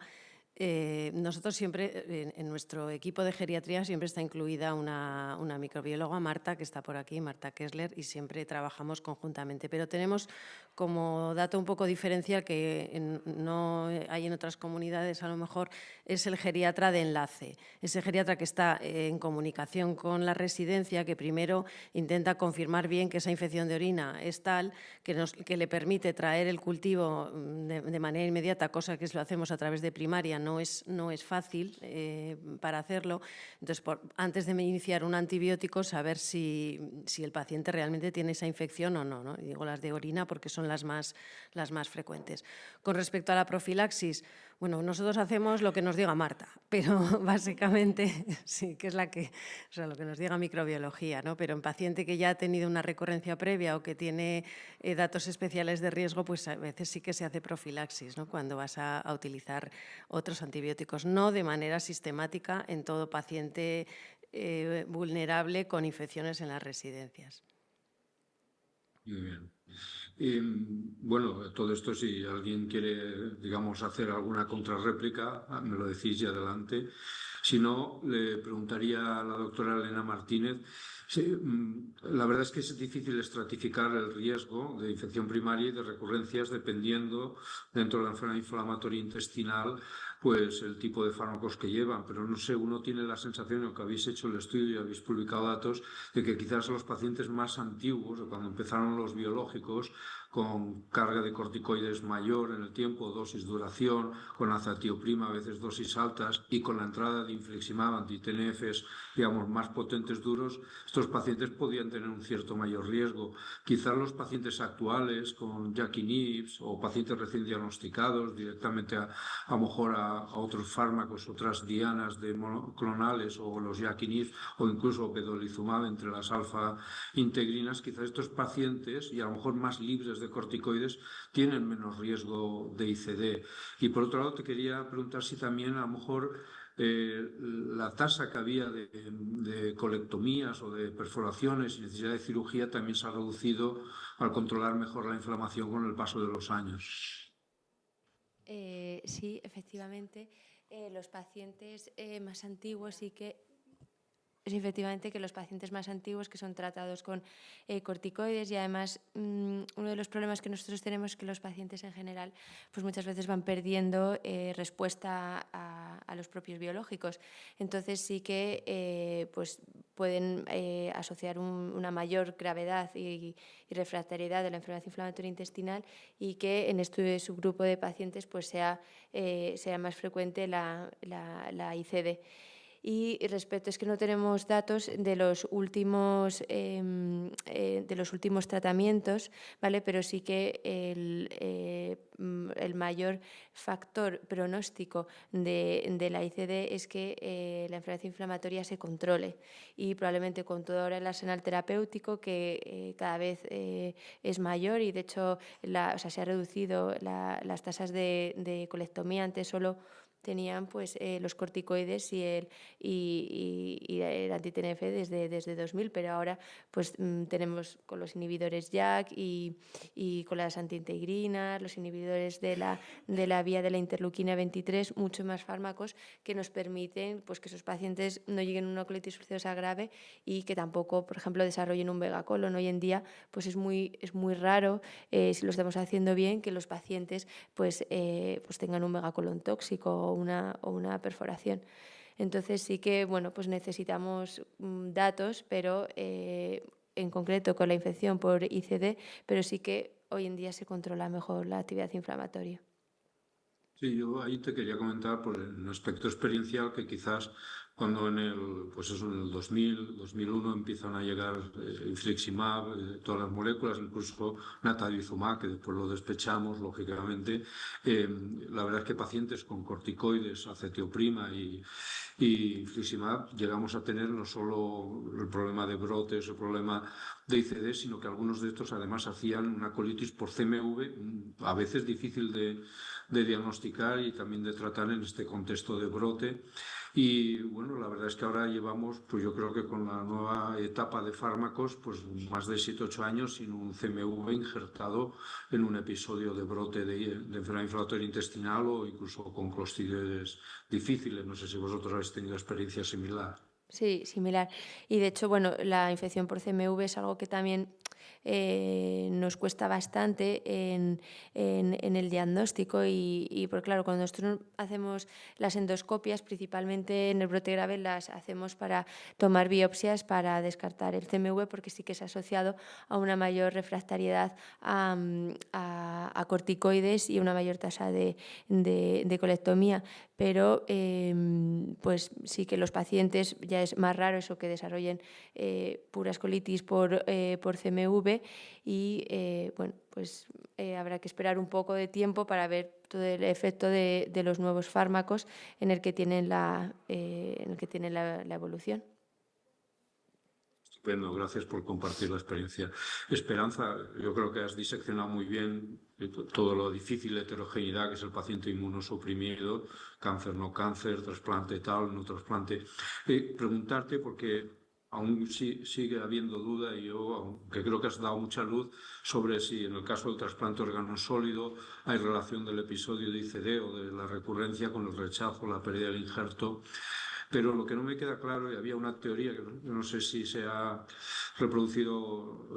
Nosotros siempre, en nuestro equipo de geriatría, siempre está incluida una microbióloga, Marta, que está por aquí, Marta Kessler, y siempre trabajamos conjuntamente. Pero tenemos como dato un poco diferencial que no hay en otras comunidades, a lo mejor, es el geriatra de enlace. Ese geriatra que está en comunicación con la residencia, que primero intenta confirmar bien que esa infección de orina es tal que le permite traer el cultivo de manera inmediata, cosa que lo hacemos a través de primaria, no es fácil para hacerlo. Entonces, antes de iniciar un antibiótico, saber si el paciente realmente tiene esa infección o no, ¿no? Y digo las de orina porque son las más frecuentes. Con respecto a la profilaxis, bueno, nosotros hacemos lo que nos diga Marta, pero básicamente sí, que es lo que nos diga microbiología, ¿no? Pero en paciente que ya ha tenido una recurrencia previa o que tiene datos especiales de riesgo, pues a veces sí que se hace profilaxis, ¿no? Cuando vas a utilizar otros antibióticos, no de manera sistemática en todo paciente vulnerable con infecciones en las residencias. Muy bien. Bueno, todo esto, si alguien quiere, digamos, hacer alguna contrarréplica, me lo decís y adelante. Si no, le preguntaría a la doctora Elena Martínez. Sí, la verdad es que es difícil estratificar el riesgo de infección primaria y de recurrencias dependiendo, dentro de la enfermedad inflamatoria intestinal, pues el tipo de fármacos que llevan. Pero no sé, uno tiene la sensación, aunque habéis hecho el estudio y habéis publicado datos, de que quizás los pacientes más antiguos, de cuando empezaron los biológicos, con carga de corticoides mayor en el tiempo, dosis duración, con azatioprima, a veces dosis altas, y con la entrada de infliximab, anti-TNFs, digamos, más potentes, duros, estos pacientes podían tener un cierto mayor riesgo. Quizás los pacientes actuales con JAK inhibitors o pacientes recién diagnosticados directamente a lo mejor a otros fármacos, otras dianas de monoclonales o los JAK inhibitors o incluso vedolizumab entre las alfa integrinas, quizás estos pacientes, y a lo mejor más libres de corticoides, tienen menos riesgo de ICD. Y por otro lado te quería preguntar si también a lo mejor la tasa que había de colectomías o de perforaciones y necesidad de cirugía también se ha reducido al controlar mejor la inflamación con el paso de los años. Sí, efectivamente, los pacientes más antiguos sí que... Es efectivamente que los pacientes más antiguos que son tratados con corticoides, y además uno de los problemas que nosotros tenemos es que los pacientes en general pues muchas veces van perdiendo respuesta a los propios biológicos. Entonces sí que pues pueden asociar una mayor gravedad y refractariedad de la enfermedad inflamatoria intestinal, y que en este subgrupo de pacientes pues sea más frecuente la ICD. Y respecto, es que no tenemos datos de los últimos tratamientos, ¿vale? Pero sí que el mayor factor pronóstico de la ICD es que la enfermedad inflamatoria se controle, y probablemente con todo ahora el arsenal terapéutico que cada vez es mayor, y de hecho se ha reducido las tasas de colectomía. Antes solo tenían pues los corticoides y el anti-TNF desde 2000, pero ahora pues tenemos con los inhibidores JAK y con las antiintegrinas, los inhibidores de la vía de la interleuquina 23, muchos más fármacos que nos permiten pues que esos pacientes no lleguen a una colitis ulcerosa grave y que tampoco, por ejemplo, desarrollen un megacolon. Hoy en día pues es muy raro, si lo estamos haciendo bien, que los pacientes pues tengan un megacolon tóxico o una perforación. Entonces sí que bueno, pues necesitamos datos, pero en concreto con la infección por ICD, pero sí que hoy en día se controla mejor la actividad inflamatoria. Sí, yo ahí te quería comentar por un aspecto experiencial que quizás cuando en el 2000, 2001 empiezan a llegar infliximab, todas las moléculas, incluso natalizumab, que después lo despechamos, lógicamente, la verdad es que pacientes con corticoides, acetioprima y infliximab llegamos a tener no solo el problema de brotes, el problema de ICD, sino que algunos de estos además hacían una colitis por CMV, a veces difícil de diagnosticar y también de tratar en este contexto de brote. Y bueno, la verdad es que ahora llevamos, pues yo creo que con la nueva etapa de fármacos, pues más de 7-8 años sin un CMV injertado en un episodio de brote de enfermedad inflamatoria intestinal o incluso con clostridios difíciles. No sé si vosotros habéis tenido experiencia similar. Sí, similar. Y de hecho, bueno, la infección por CMV es algo que también nos cuesta bastante en el diagnóstico, y porque claro, cuando nosotros hacemos las endoscopias, principalmente en el brote grave, las hacemos para tomar biopsias para descartar el CMV, porque sí que es asociado a una mayor refractariedad a corticoides y una mayor tasa de colectomía. Pero pues sí que los pacientes ya es más raro eso, que desarrollen puras colitis por CMV, y bueno, pues habrá que esperar un poco de tiempo para ver todo el efecto de los nuevos fármacos en el que tienen la evolución. Estupendo, gracias por compartir la experiencia. Esperanza, yo creo que has diseccionado muy bien todo lo difícil de heterogeneidad que es el paciente inmunosuprimido, cáncer, no cáncer, trasplante tal, no trasplante. Preguntarte, porque aún sigue habiendo duda, y yo, aunque creo que has dado mucha luz, sobre si en el caso del trasplante órgano sólido hay relación del episodio de ICD o de la recurrencia con el rechazo, la pérdida del injerto. Pero lo que no me queda claro, y había una teoría que no sé si se ha reproducido,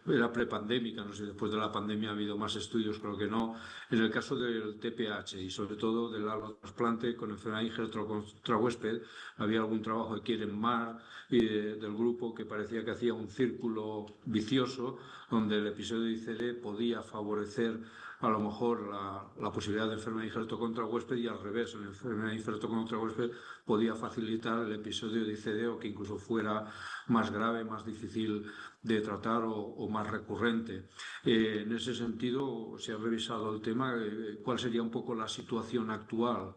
era prepandémica, no sé, después de la pandemia ha habido más estudios, creo que no, en el caso del TPH y sobre todo del allotrasplante con enfermedad injerto contra huésped, había algún trabajo de Kieran Marr y del grupo que parecía que hacía un círculo vicioso donde el episodio de ICD podía favorecer a lo mejor la posibilidad de enfermedad injerto contra huésped y al revés, la enfermedad injerto contra huésped podía facilitar el episodio de ICD o que incluso fuera más grave, más difícil de tratar o más recurrente. En ese sentido, se ha revisado el tema, ¿cuál sería un poco la situación actual?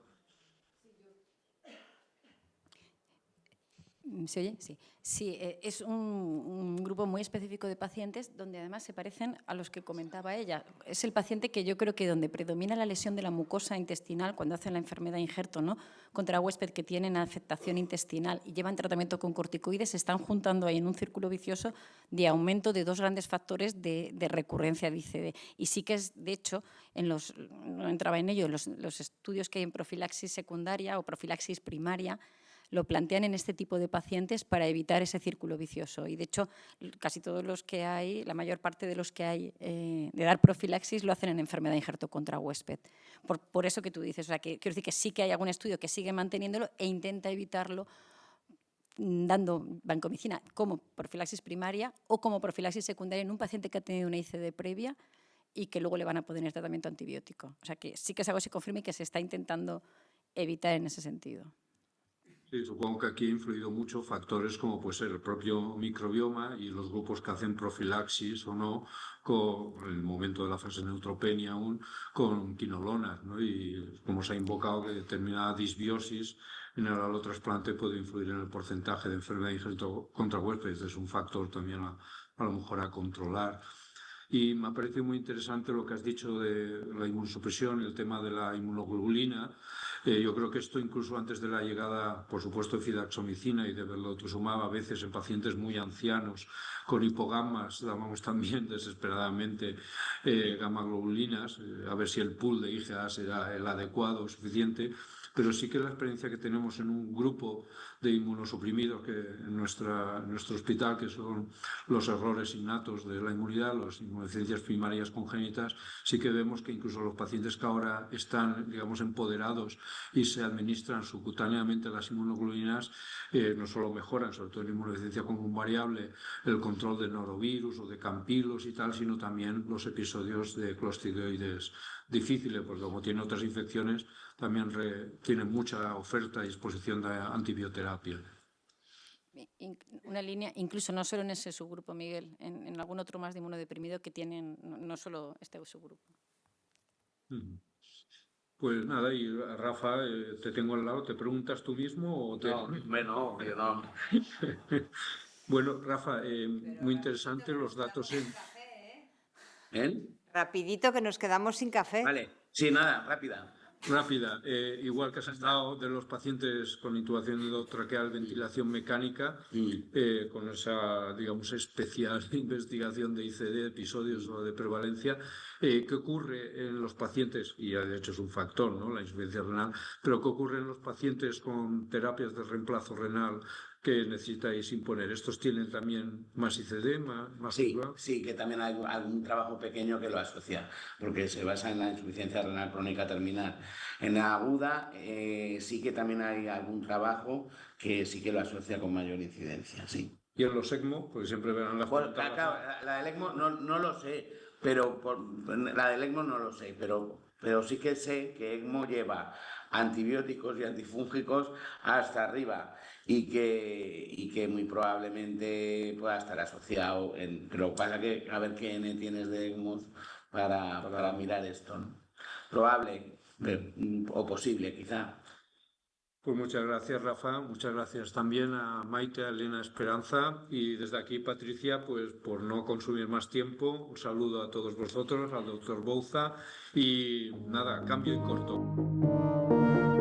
¿Se oye? Sí. Sí, es un grupo muy específico de pacientes donde además se parecen a los que comentaba ella. Es el paciente que yo creo que donde predomina la lesión de la mucosa intestinal cuando hacen la enfermedad injerto, ¿no? Contra huésped que tienen afectación intestinal y llevan tratamiento con corticoides, se están juntando ahí en un círculo vicioso de aumento de dos grandes factores de recurrencia de ICD. Y sí que es, de hecho, no entraba en ello, los estudios que hay en profilaxis secundaria o profilaxis primaria, lo plantean en este tipo de pacientes para evitar ese círculo vicioso. Y, de hecho, casi todos los que hay, la mayor parte de los que hay de dar profilaxis lo hacen en enfermedad injerto contra huésped. Por eso que tú dices, o sea, que quiero decir que sí que hay algún estudio que sigue manteniéndolo e intenta evitarlo dando vancomicina como profilaxis primaria o como profilaxis secundaria en un paciente que ha tenido una ICD previa y que luego le van a poner tratamiento antibiótico. O sea, que sí que es algo que se confirma y que se está intentando evitar en ese sentido. Sí, supongo que aquí ha influido mucho factores como puede ser el propio microbioma y los grupos que hacen profilaxis o no con el momento de la fase de neutropenia aún con quinolonas, ¿no? Y como se ha invocado que determinada disbiosis en el allotrasplante puede influir en el porcentaje de enfermedad injerto contra huéspedes. Es un factor también a lo mejor a controlar. Y me ha parecido muy interesante lo que has dicho de la inmunosupresión, el tema de la inmunoglobulina. Yo creo que esto incluso antes de la llegada, por supuesto, de fidaxomicina y de velotrozumab, a veces en pacientes muy ancianos con hipogamas, dábamos también desesperadamente gamma-globulinas, a ver si el pool de IgA era el adecuado, suficiente. Pero sí que la experiencia que tenemos en un grupo de inmunosuprimidos que en nuestro hospital, que son los errores innatos de la inmunidad, las inmunodeficiencias primarias congénitas, sí que vemos que incluso los pacientes que ahora están, digamos, empoderados y se administran subcutáneamente las inmunoglobulinas, no solo mejoran, sobre todo en inmunodeficiencia común variable, el control de norovirus o de campilos y tal, sino también los episodios de clostridioides difíciles, porque como tienen otras infecciones, también tienen mucha oferta y exposición de antibioterapia. Una línea, incluso no solo en ese subgrupo, Miguel, en algún otro más de inmunodeprimido que tienen, no solo este subgrupo. Pues nada, y Rafa, te tengo al lado, ¿te preguntas tú mismo o te...? No. Bueno, Rafa, muy interesante los datos Rapidito que nos quedamos sin café. Vale, sí, nada, rápida. Igual que has hablado de los pacientes con intubación endotraqueal, ventilación mecánica, con esa, digamos, especial investigación de ICD, episodios o de prevalencia, ¿qué ocurre en los pacientes? Y de hecho es un factor, ¿no?, la insuficiencia renal, pero ¿qué ocurre en los pacientes con terapias de reemplazo renal que necesitáis imponer? ¿Estos tienen también más ICD? Más Sí, que también hay algún trabajo pequeño que lo asocia, porque se basa en la insuficiencia renal crónica terminal. En la aguda sí que también hay algún trabajo que sí que lo asocia con mayor incidencia, sí. ¿Y en los ECMO? Porque siempre verán las preguntas. La del ECMO no lo sé, pero la del ECMO no lo sé, pero sí que sé que ECMO lleva antibióticos y antifúngicos hasta arriba y que muy probablemente pueda estar asociado. Pero lo que pasa es que a ver qué N tienes de ECMO para mirar esto, ¿no? Probable o posible, quizá. Pues muchas gracias, Rafa. Muchas gracias también a Maite, a Elena, Esperanza. Y desde aquí, Patricia, pues por no consumir más tiempo, un saludo a todos vosotros, al doctor Bouza. Y nada, cambio y corto.